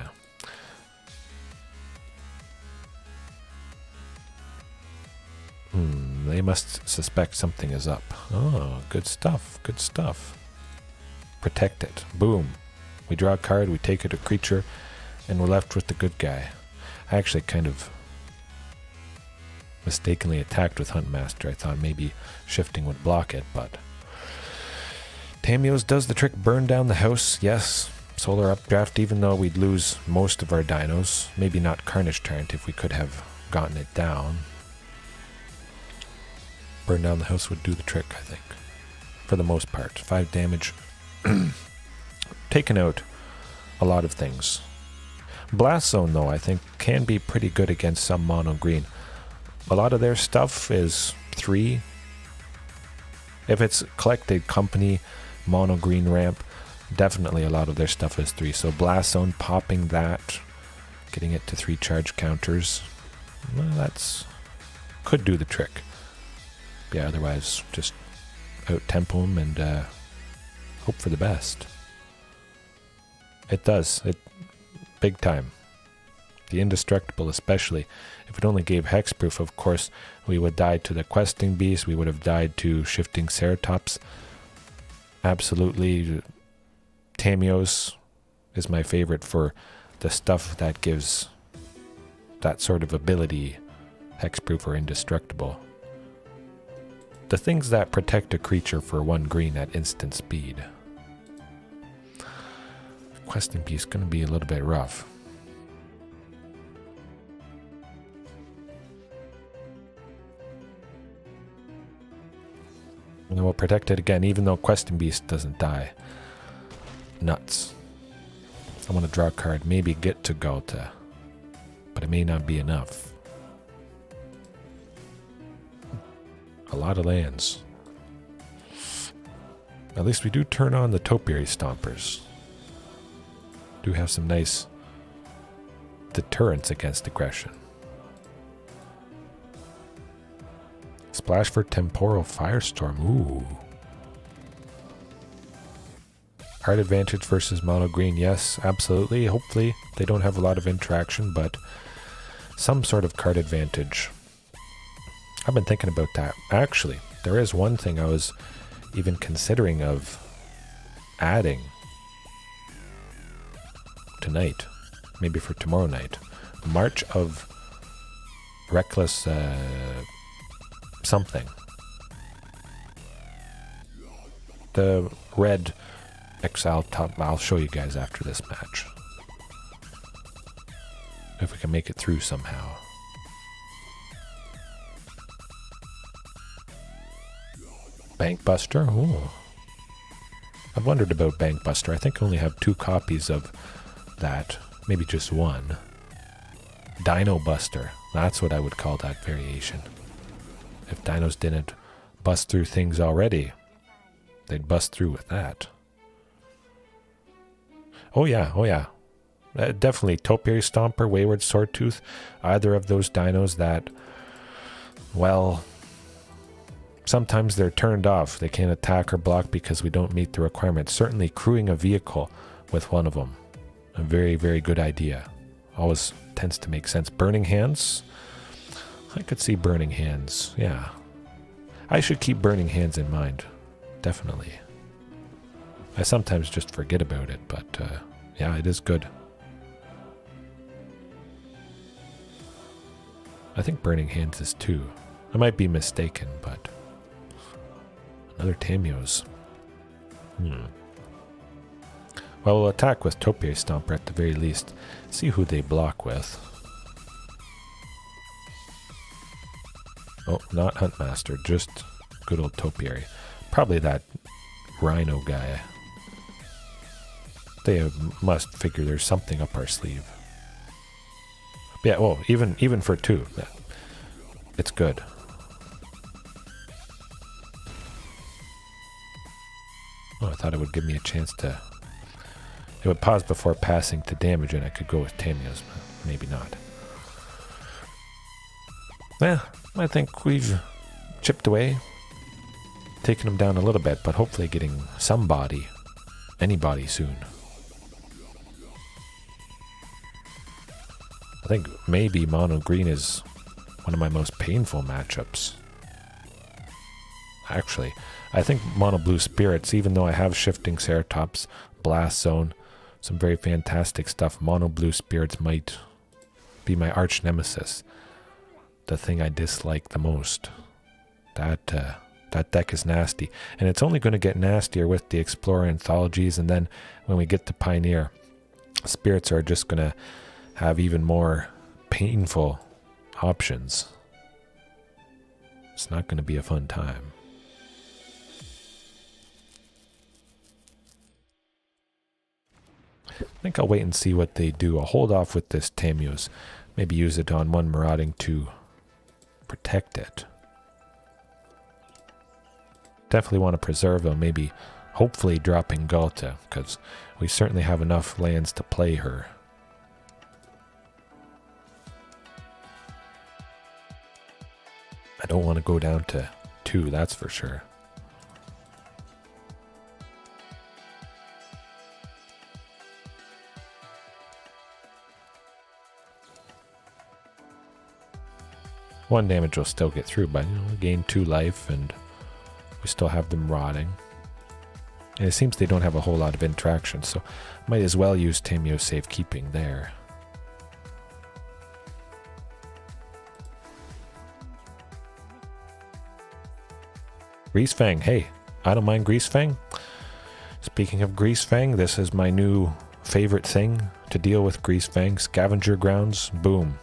They must suspect something is up. Oh, good stuff, good stuff. Protect it. Boom. We draw a card, we take it a creature, and we're left with the good guy. I actually kind of mistakenly attacked with Huntmaster. I thought maybe Shifting would block it, but... Tamiyo's does the trick. Burn down the house, yes. Solar Updraft, even though we'd lose most of our dinos. Maybe not Carnage Tyrant if we could have gotten it down. Burn down the house would do the trick, I think. For the most part. 5 damage. Taking out a lot of things. Blast Zone, though, I think can be pretty good against some mono green. A lot of their stuff is 3. If it's Collected Company, mono green ramp, definitely a lot of their stuff is 3. So Blast Zone, popping that, getting it to 3 charge counters, well, that's could do the trick. Yeah, otherwise just out tempo them and hope for the best. It does. It big time. The Indestructible especially. If it only gave hexproof, of course, we would die to the Questing Beast. We would have died to Shifting Ceratops. Absolutely. Tamiyos is my favorite for the stuff that gives that sort of ability, hexproof or indestructible. The things that protect a creature for 1 green at instant speed. Questing Beast is going to be a little bit rough. And then we'll protect it again, even though Questing Beast doesn't die. Nuts. I want to draw a card, maybe get to Ghalta, but it may not be enough. A lot of lands. At least we do turn on the Topiary Stompers. Do have some nice deterrence against aggression. Splash for Temporal Firestorm. Ooh. Card advantage versus mono green. Yes, absolutely. Hopefully they don't have a lot of interaction, but some sort of card advantage. I've been thinking about that. Actually, there is one thing I was even considering of adding tonight, maybe for tomorrow night. March of Reckless something. The red Exile top. I'll show you guys after this match. If we can make it through somehow. Bankbuster? Ooh. I've wondered about Bankbuster. I think I only have 2 copies of that. Maybe just 1. Dino Buster. That's what I would call that variation. If dinos didn't bust through things already, they'd bust through with that. Oh yeah, oh yeah. Definitely Topiary Stomper, Wayward Swordtooth. Either of those dinos that, well... Sometimes they're turned off. They can't attack or block because we don't meet the requirements. Certainly crewing a vehicle with one of them. A very, very good idea. Always tends to make sense. Burning Hands. I could see Burning Hands, yeah. I should keep Burning Hands in mind, definitely. I sometimes just forget about it, but yeah, it is good. I think Burning Hands is 2. I might be mistaken, but another Tamiyos. Well, we'll attack with Topiary Stomper at the very least. See who they block with. Oh, not Huntmaster, just good old Topiary. Probably that Rhino guy. They must figure there's something up our sleeve. Yeah, well, even for 2, it's good. Oh, I thought it would give me a chance to... It would pause before passing to damage and I could go with Tamiyos, but maybe not. Well, I think we've chipped away, taken them down a little bit, but hopefully getting somebody, anybody soon. I think maybe Mono Green is one of my most painful matchups. Actually, I think Mono Blue Spirits, even though I have Shifting Ceratops, Blast Zone, some very fantastic stuff, Mono Blue Spirits might be my arch nemesis. The thing I dislike the most. That deck is nasty. And it's only going to get nastier with the Explorer anthologies, and then when we get to Pioneer, Spirits are just going to have even more painful options. It's not going to be a fun time. I think I'll wait and see what they do. I'll hold off with this Tamiyos. Maybe use it on one Marauding to protect it. Definitely want to preserve them. Maybe, hopefully dropping Ghalta, because we certainly have enough lands to play her. I don't want to go down to 2, that's for sure. One damage will still get through, but we gain 2 life and we still have them rotting. And it seems they don't have a whole lot of interaction, so might as well use Tamiyo Safekeeping there. Greasefang, hey, I don't mind Greasefang. Speaking of Greasefang, this is my new favorite thing to deal with Greasefang. Scavenger Grounds, boom.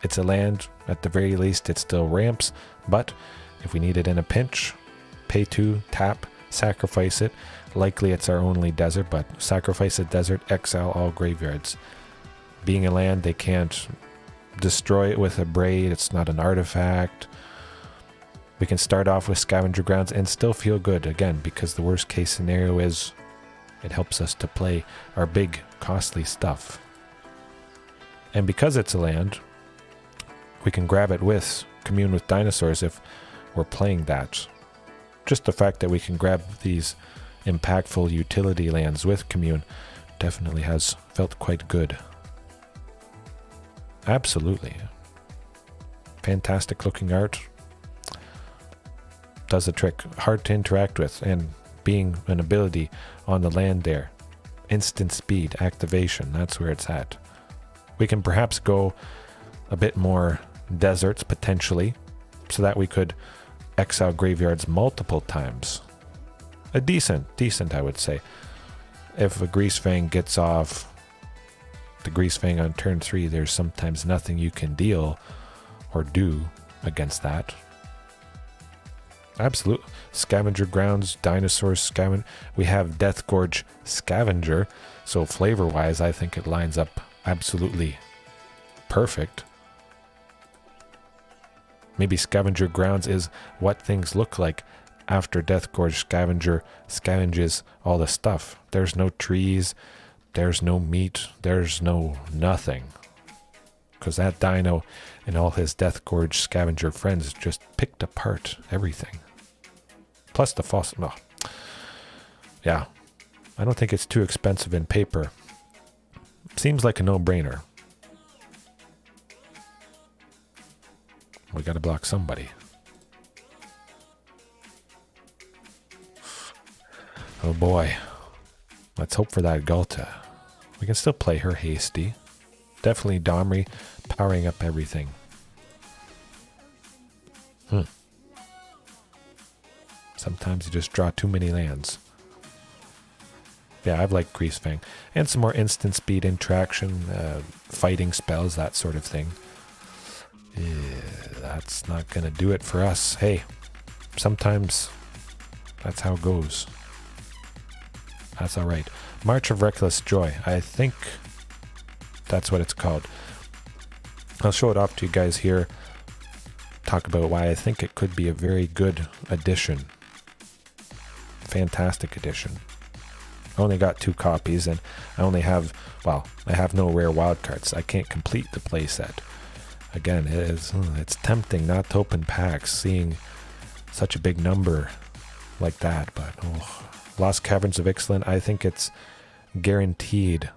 It's a land, at the very least it still ramps, but if we need it in a pinch, pay 2, tap, sacrifice it. Likely it's our only desert, but sacrifice a desert, exile all graveyards. Being a land, they can't destroy it with a braid, it's not an artifact. We can start off with Scavenger Grounds and still feel good, again, because the worst case scenario is it helps us to play our big, costly stuff. And because it's a land, we can grab it with Commune with Dinosaurs if we're playing that. Just the fact that we can grab these impactful utility lands with Commune definitely has felt quite good. Absolutely. Fantastic looking art. Does the trick. Hard to interact with, and being an ability on the land there. Instant speed, activation, that's where it's at. We can perhaps go a bit more deserts potentially, so that we could exile graveyards multiple times. A decent I would say. If a Greasefang gets off the Greasefang on turn 3, there's sometimes nothing you can deal or do against that. Absolute. Scavenger Grounds, Dinosaurs, Scavenger. We have Death Gorge Scavenger, so flavor-wise, I think it lines up absolutely perfect. Maybe Scavenger Grounds is what things look like after Death Gorge Scavenger scavenges all the stuff. There's no trees, there's no meat, there's no nothing. Because that dino and all his Death Gorge Scavenger friends just picked apart everything. Plus the fossil. No. Yeah. I don't think it's too expensive in paper. Seems like a no-brainer. We gotta block somebody. Oh boy. Let's hope for that Ghalta. We can still play her hasty. Definitely Domri powering up everything. Sometimes you just draw too many lands. Yeah, I've liked Greasefang. And some more instant speed interaction, fighting spells, that sort of thing. That's not going to do it for us. Hey, sometimes that's how it goes. That's alright. March of Reckless Joy. I think that's what it's called. I'll show it off to you guys here. Talk about why I think it could be a very good addition. Fantastic addition. I only got 2 copies and I only have, well, I have no rare wildcards. I can't complete the playset. Again, it's tempting not to open packs seeing such a big number like that, but Lost Caverns of Ixalan, I think it's guaranteed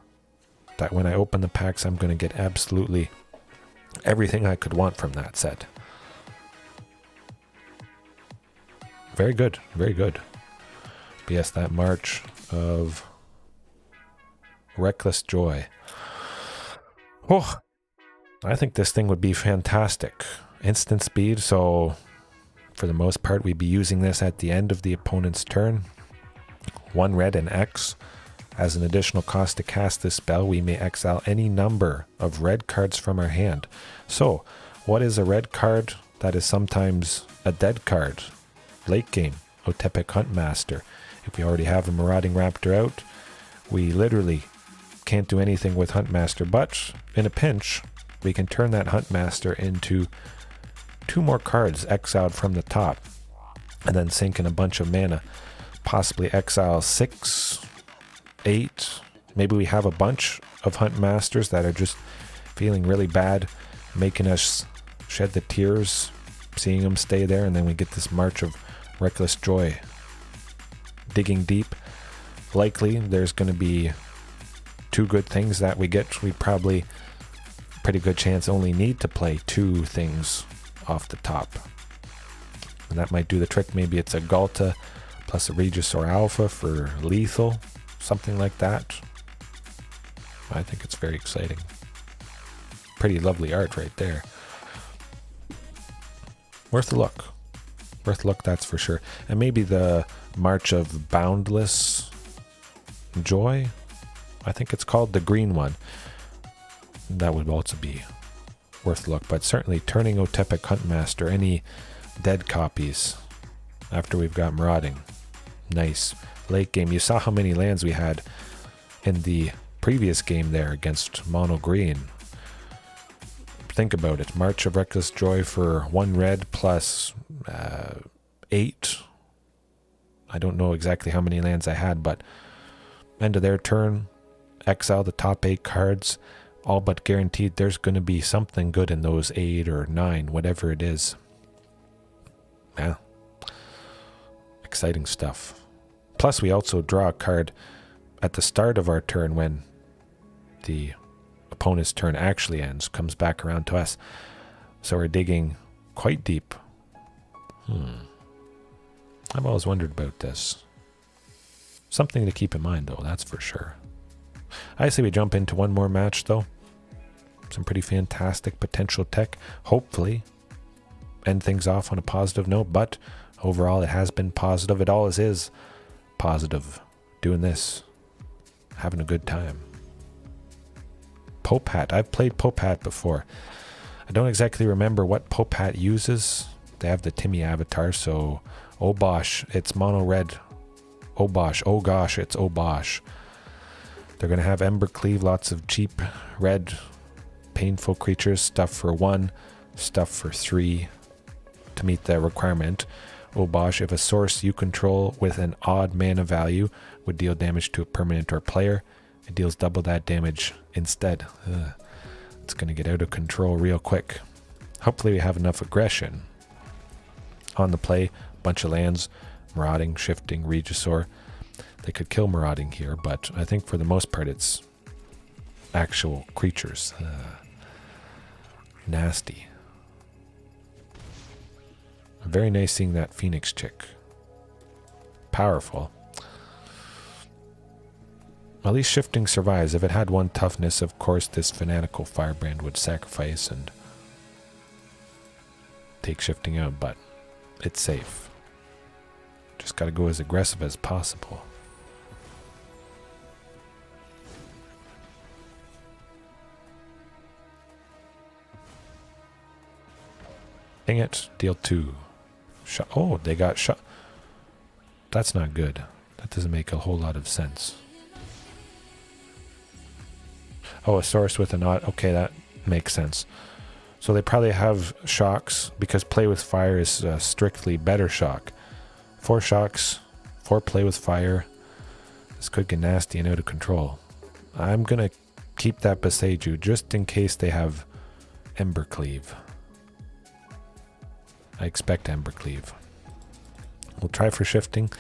that when I open the packs, I'm going to get absolutely everything I could want from that set. Very good, very good. But yes, that March of Reckless Joy. Oh, I think this thing would be fantastic. Instant speed, so for the most part, we'd be using this at the end of the opponent's turn. 1 red and X. As an additional cost to cast this spell, we may exile any number of red cards from our hand. So, what is a red card that is sometimes a dead card? Late game, Otepec Huntmaster. If we already have a Marauding Raptor out, we literally can't do anything with Huntmaster, but in a pinch, we can turn that Huntmaster into 2 more cards exiled from the top, and then sink in a bunch of mana. Possibly exile 6, 8. Maybe we have a bunch of Huntmasters that are just feeling really bad, making us shed the tears, seeing them stay there, and then we get this March of Reckless Joy. Digging deep, likely there's going to be 2 good things that we get. We probably, pretty good chance, only need to play 2 things off the top. And that might do the trick. Maybe it's a Ghalta plus a Regisaur Alpha for lethal, something like that. I think it's very exciting. Pretty lovely art right there. Worth a look. Worth a look, that's for sure. And maybe the March of Boundless Joy, I think it's called, the green one. That would also be worth a look. But certainly turning Otepec Huntmaster, any dead copies after we've got Marauding. Nice. Late game, you saw how many lands we had in the previous game there against Mono Green. Think about it. March of Reckless Joy for 1 red plus 8. I don't know exactly how many lands I had, but end of their turn, exile the top 8 cards, all but guaranteed there's going to be something good in those 8 or 9, whatever it is. Yeah. Exciting stuff. Plus, we also draw a card at the start of our turn when the opponent's turn actually ends, comes back around to us. So we're digging quite deep. I've always wondered about this. Something to keep in mind, though, that's for sure. I say we jump into one more match, though. Some pretty fantastic potential tech. Hopefully, end things off on a positive note, but overall it has been positive. It always is positive. Doing this, having a good time. Pope Hat. I've played Pope Hat before. I don't exactly remember what Pope Hat uses. They have the Timmy avatar, so oh bosh, it's mono red. Oh bosh, oh gosh, it's oh bosh. They're going to have Ember Cleave, lots of cheap red painful creatures, stuff for 1, stuff for 3 to meet the requirement. Oh bosh, if a source you control with an odd mana value would deal damage to a permanent or player, it deals double that damage instead. It's going to get out of control real quick. Hopefully we have enough aggression. On the play, bunch of lands, Marauding, Shifting, Regisaur. They could kill Marauding here, but I think for the most part it's actual creatures. Nasty. Very nice seeing that Phoenix chick. Powerful. At least Shifting survives. If it had one toughness, of course this fanatical firebrand would sacrifice and take Shifting out, but it's safe. Just gotta go as aggressive as possible. Dang it, deal 2. Shot. Oh, they got shot. That's not good. That doesn't make a whole lot of sense. Oh, a source with an odd. Okay, that makes sense. So they probably have shocks because play with fire is strictly better shock. 4 shocks, 4 play with fire. This could get nasty and out of control. I'm gonna keep that beside you just in case they have Embercleave. I expect Embercleave. We'll try for Shifting,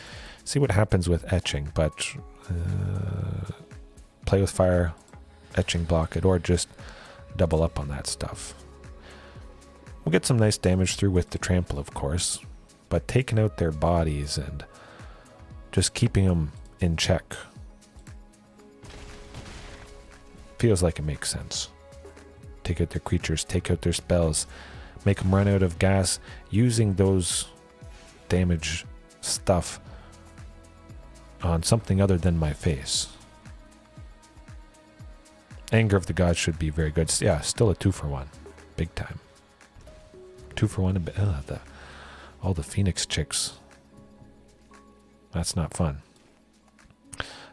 see what happens with Etching, but play with fire, Etching block it, or just double up on that stuff. We'll get some nice damage through with the Trample, of course, but taking out their bodies and just keeping them in check feels like it makes sense. Take out their creatures, take out their spells, make them run out of gas, using those damage stuff on something other than my face. Anger of the Gods should be very good. Yeah, still a 2-for-1. Big time. 2-for-1. All the Phoenix chicks. That's not fun.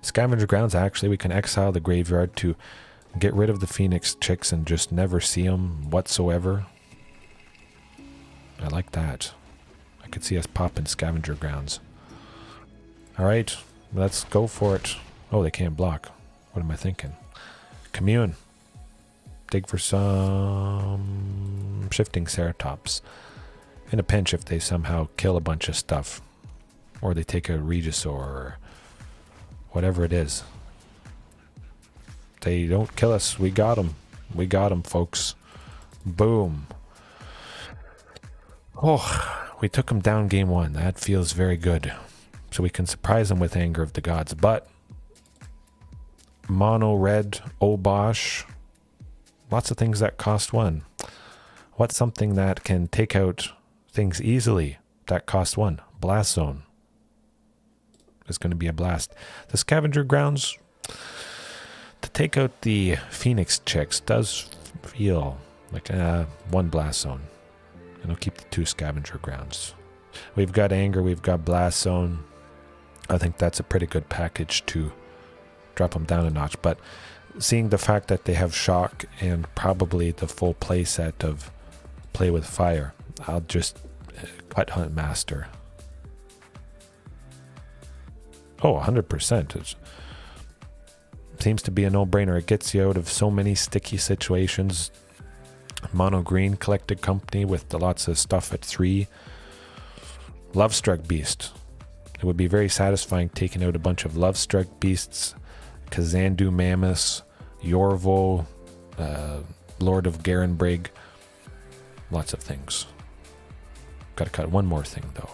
Scavenger Grounds, actually, we can exile the graveyard to get rid of the Phoenix chicks and just never see them whatsoever. I like that. I could see us popping Scavenger Grounds. Alright, let's go for it. Oh, they can't block. What am I thinking? Commune. Dig for some Shifting Ceratops. In a pinch if they somehow kill a bunch of stuff. Or they take a Regisaur or whatever it is. They don't kill us. We got them. We got them, folks. Boom. Oh, we took them down game 1. That feels very good. So we can surprise them with Anger of the Gods. But mono red, Obosh, lots of things that cost 1. What's something that can take out things easily that cost 1? Blast Zone is going to be a blast. The Scavenger Grounds to take out the Phoenix chicks does feel like 1 Blast Zone. And I'll keep the 2 Scavenger Grounds. We've got Anger, we've got Blast Zone. I think that's a pretty good package to drop them down a notch, but seeing the fact that they have shock and probably the full play set of play with fire, I'll just cut Huntmaster. Oh, 100%. It seems to be a no-brainer. It gets you out of so many sticky situations. Mono green collected company with lots of stuff at 3. Lovestruck Beast. It would be very satisfying taking out a bunch of Lovestruck Beasts, Kazandu Mammoths, Yorvo, Lord of Garenbrig. Lots of things. Gotta cut one more thing though.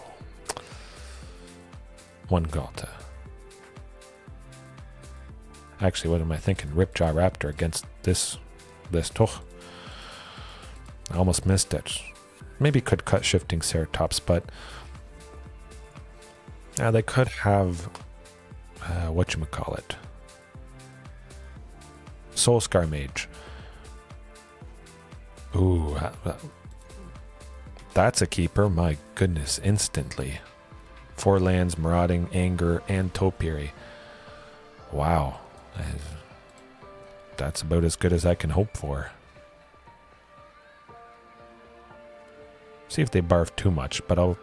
1 Ghalta. Actually, what am I thinking? Ripjaw Raptor against this list. Oh, I almost missed it. Maybe could cut Shifting Ceratops, but they could have whatchamacallit. Soulscar Mage. Ooh, that's a keeper. My goodness, instantly. 4 lands, Marauding, Anger, and Topiary. Wow. That's about as good as I can hope for. See if they barf too much, but I'll...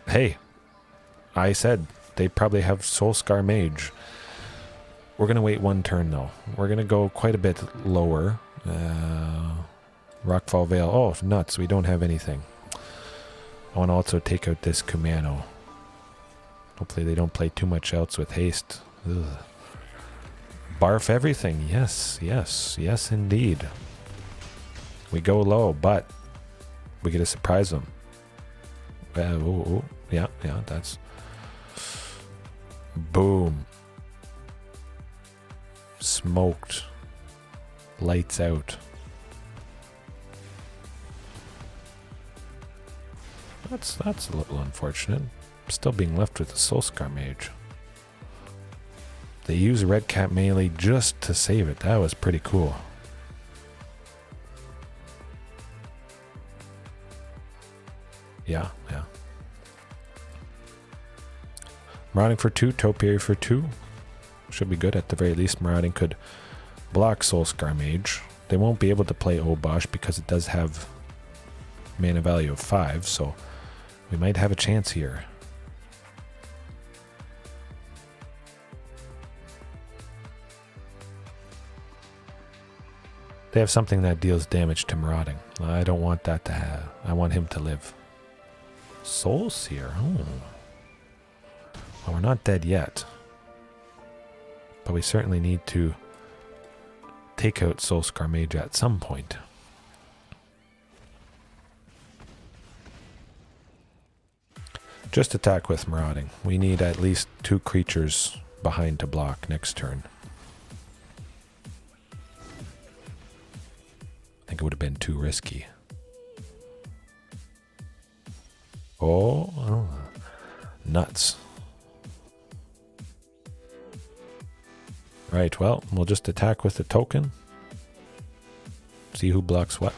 Hey, I said they probably have Soulscar Mage. We're going to wait 1 turn, though. We're going to go quite a bit lower. Rockfall Vale. Oh, nuts. We don't have anything. I want to also take out this Kumano. Hopefully they don't play too much else with haste. Ugh. Barf everything. Yes, yes, yes, indeed. We go low, but we get to surprise them. Yeah, that's... Boom. Smoked. Lights out. That's a little unfortunate. Still being left with the Soulscar Mage. They use Red Cat melee just to save it. That was pretty cool. Yeah. Marauding for 2, Topiary for 2. Should be good at the very least. Marauding could block Soulscar Mage. They won't be able to play Obosh because it does have mana value of 5, so we might have a chance here. They have something that deals damage to Marauding. I don't want that to have. I want him to live. Soul Seer. Oh. Well, we're not dead yet. But we certainly need to take out Soulscar Mage at some point. Just attack with Marauding. We need at least 2 creatures behind to block next turn. I think it would have been too risky. Oh, nuts. Right, well, we'll just attack with the token. See who blocks what.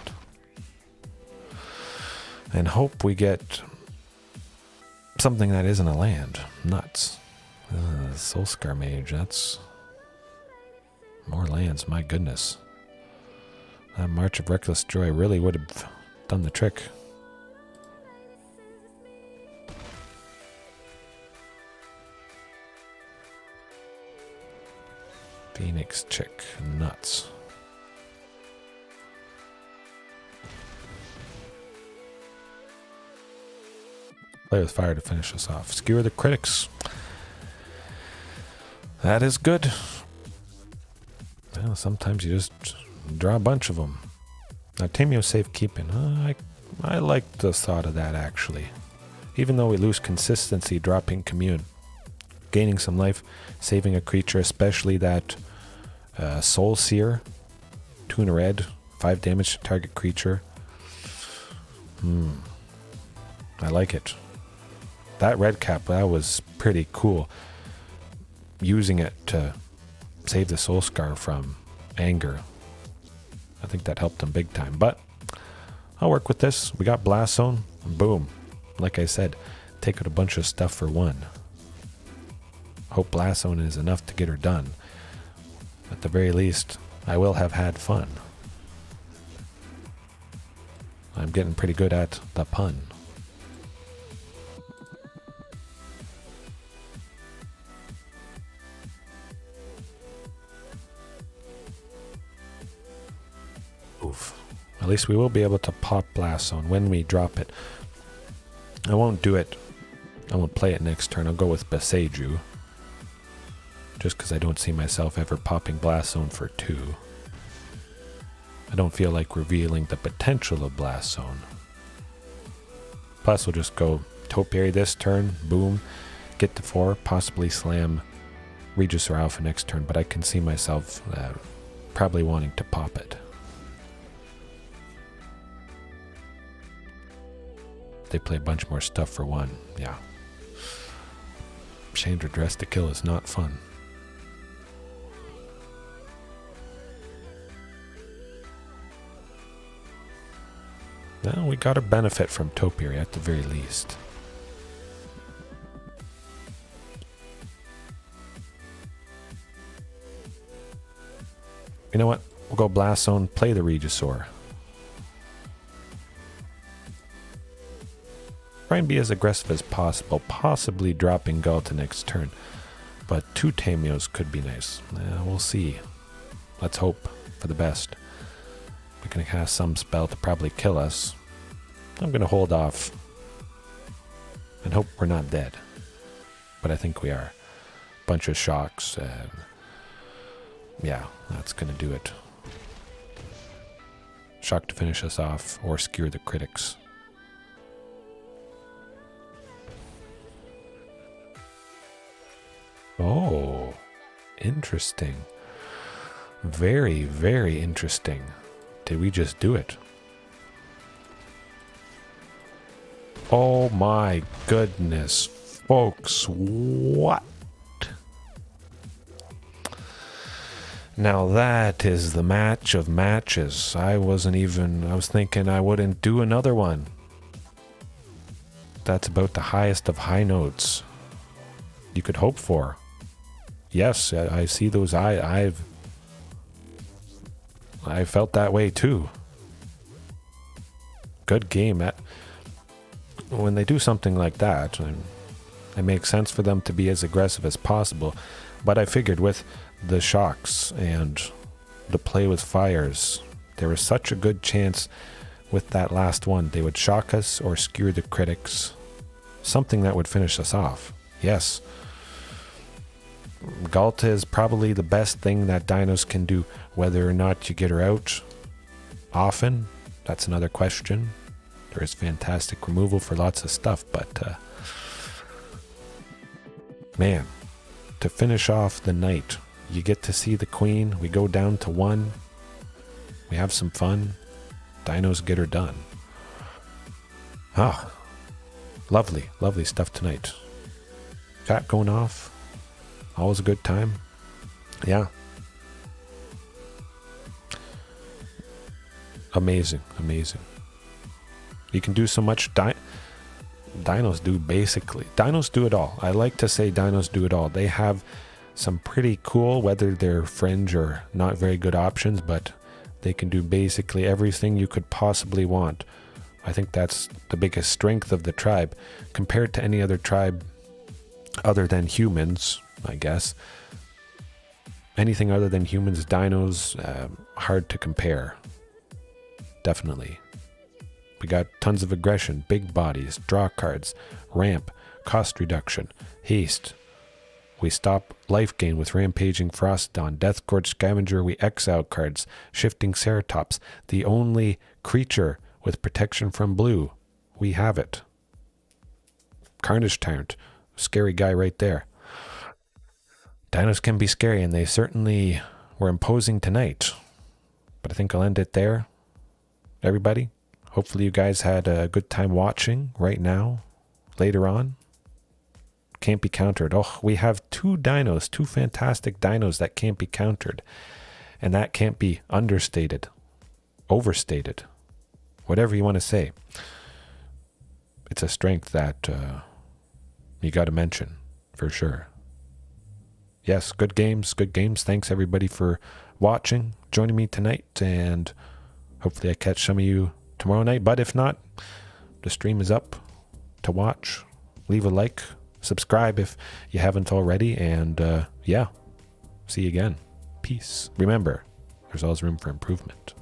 And hope we get something that isn't a land. Nuts. Soulscar Mage, that's more lands, my goodness. That March of Reckless Joy really would have done the trick. Phoenix Chick, nuts. Play with fire to finish us off. Skewer the critics. That is good. Well, sometimes you just draw a bunch of them. Now, Tamiyo Safekeeping. I like the thought of that, actually. Even though we lose consistency dropping Commune. Gaining some life, saving a creature, especially that Soul Seer. 2 in a red, 5 damage to target creature. I like it. That red cap, that was pretty cool. Using it to save the Soulscar from anger. I think that helped him big time, but I'll work with this. We got Blast Zone, boom. Like I said, take out a bunch of stuff for 1. Hope Blast Zone is enough to get her done. At the very least, I will have had fun. I'm getting pretty good at the pun. Oof. At least we will be able to pop Blast Zone when we drop it. I won't do it. I won't play it next turn. I'll go with Beseju. Just because I don't see myself ever popping Blast Zone for 2. I don't feel like revealing the potential of Blast Zone. Plus, we'll just go Topiary this turn, boom, get to 4, possibly slam Regisaur Alpha next turn, but I can see myself probably wanting to pop it. They play a bunch more stuff for 1, yeah. Chandra Dress to Kill is not fun. Well, we got a benefit from Topiary at the very least. You know what? We'll go Blast Zone, play the Regisaur. Try and be as aggressive as possible, possibly dropping Ghalta next turn. But 2 Tamiyos could be nice. We'll see. Let's hope for the best. We're going to cast some spell to probably kill us. I'm going to hold off and hope we're not dead. But I think we are. Bunch of shocks. Yeah, that's going to do it. Shock to finish us off or skewer the critics. Oh, interesting. Very, very interesting. Did we just do it? Oh my goodness, folks, what? Now that is the match of matches. I was thinking I wouldn't do another one. That's about the highest of high notes you could hope for. Yes, I see those. I felt that way too. Good game. When they do something like that, it makes sense for them to be as aggressive as possible. But I figured with the shocks and the play with fires, there was such a good chance with that last one. They would shock us or skewer the critics. Something that would finish us off. Yes. Ghalta is probably the best thing that dinos can do. Whether or not you get her out often, that's another question. There is fantastic removal for lots of stuff, but man, to finish off the night, you get to see the queen. We go down to 1. We have some fun. Dinos get her done. Ah, lovely, lovely stuff tonight. Chat going off. Always a good time. Yeah. Amazing, amazing. You can do so much. Dinos do it all. I like to say dinos do it all. They have some pretty cool, whether they're fringe or not very good options, but they can do basically everything you could possibly want. I think that's the biggest strength of the tribe compared to any other tribe other than humans, I guess. Anything other than humans, dinos, hard to compare. Definitely. We got tons of aggression, big bodies, draw cards, ramp, cost reduction, haste. We stop life gain with Rampaging Frostodon, Death Gorge Scavenger, we exile cards, Shifting Ceratops, the only creature with protection from blue. We have it. Carnage Tyrant, scary guy right there. Dinos can be scary, and they certainly were imposing tonight. But I think I'll end it there. Everybody, hopefully you guys had a good time watching right now, later on. Can't be countered. Oh, we have 2 dinos, 2 fantastic dinos that can't be countered. And that can't be understated, overstated, whatever you want to say. It's a strength that you got to mention, for sure. Yes, good games, good games. Thanks everybody for watching, joining me tonight, and hopefully I catch some of you tomorrow night. But if not, the stream is up to watch. Leave a like, subscribe if you haven't already, and yeah, see you again. Peace. Remember, there's always room for improvement.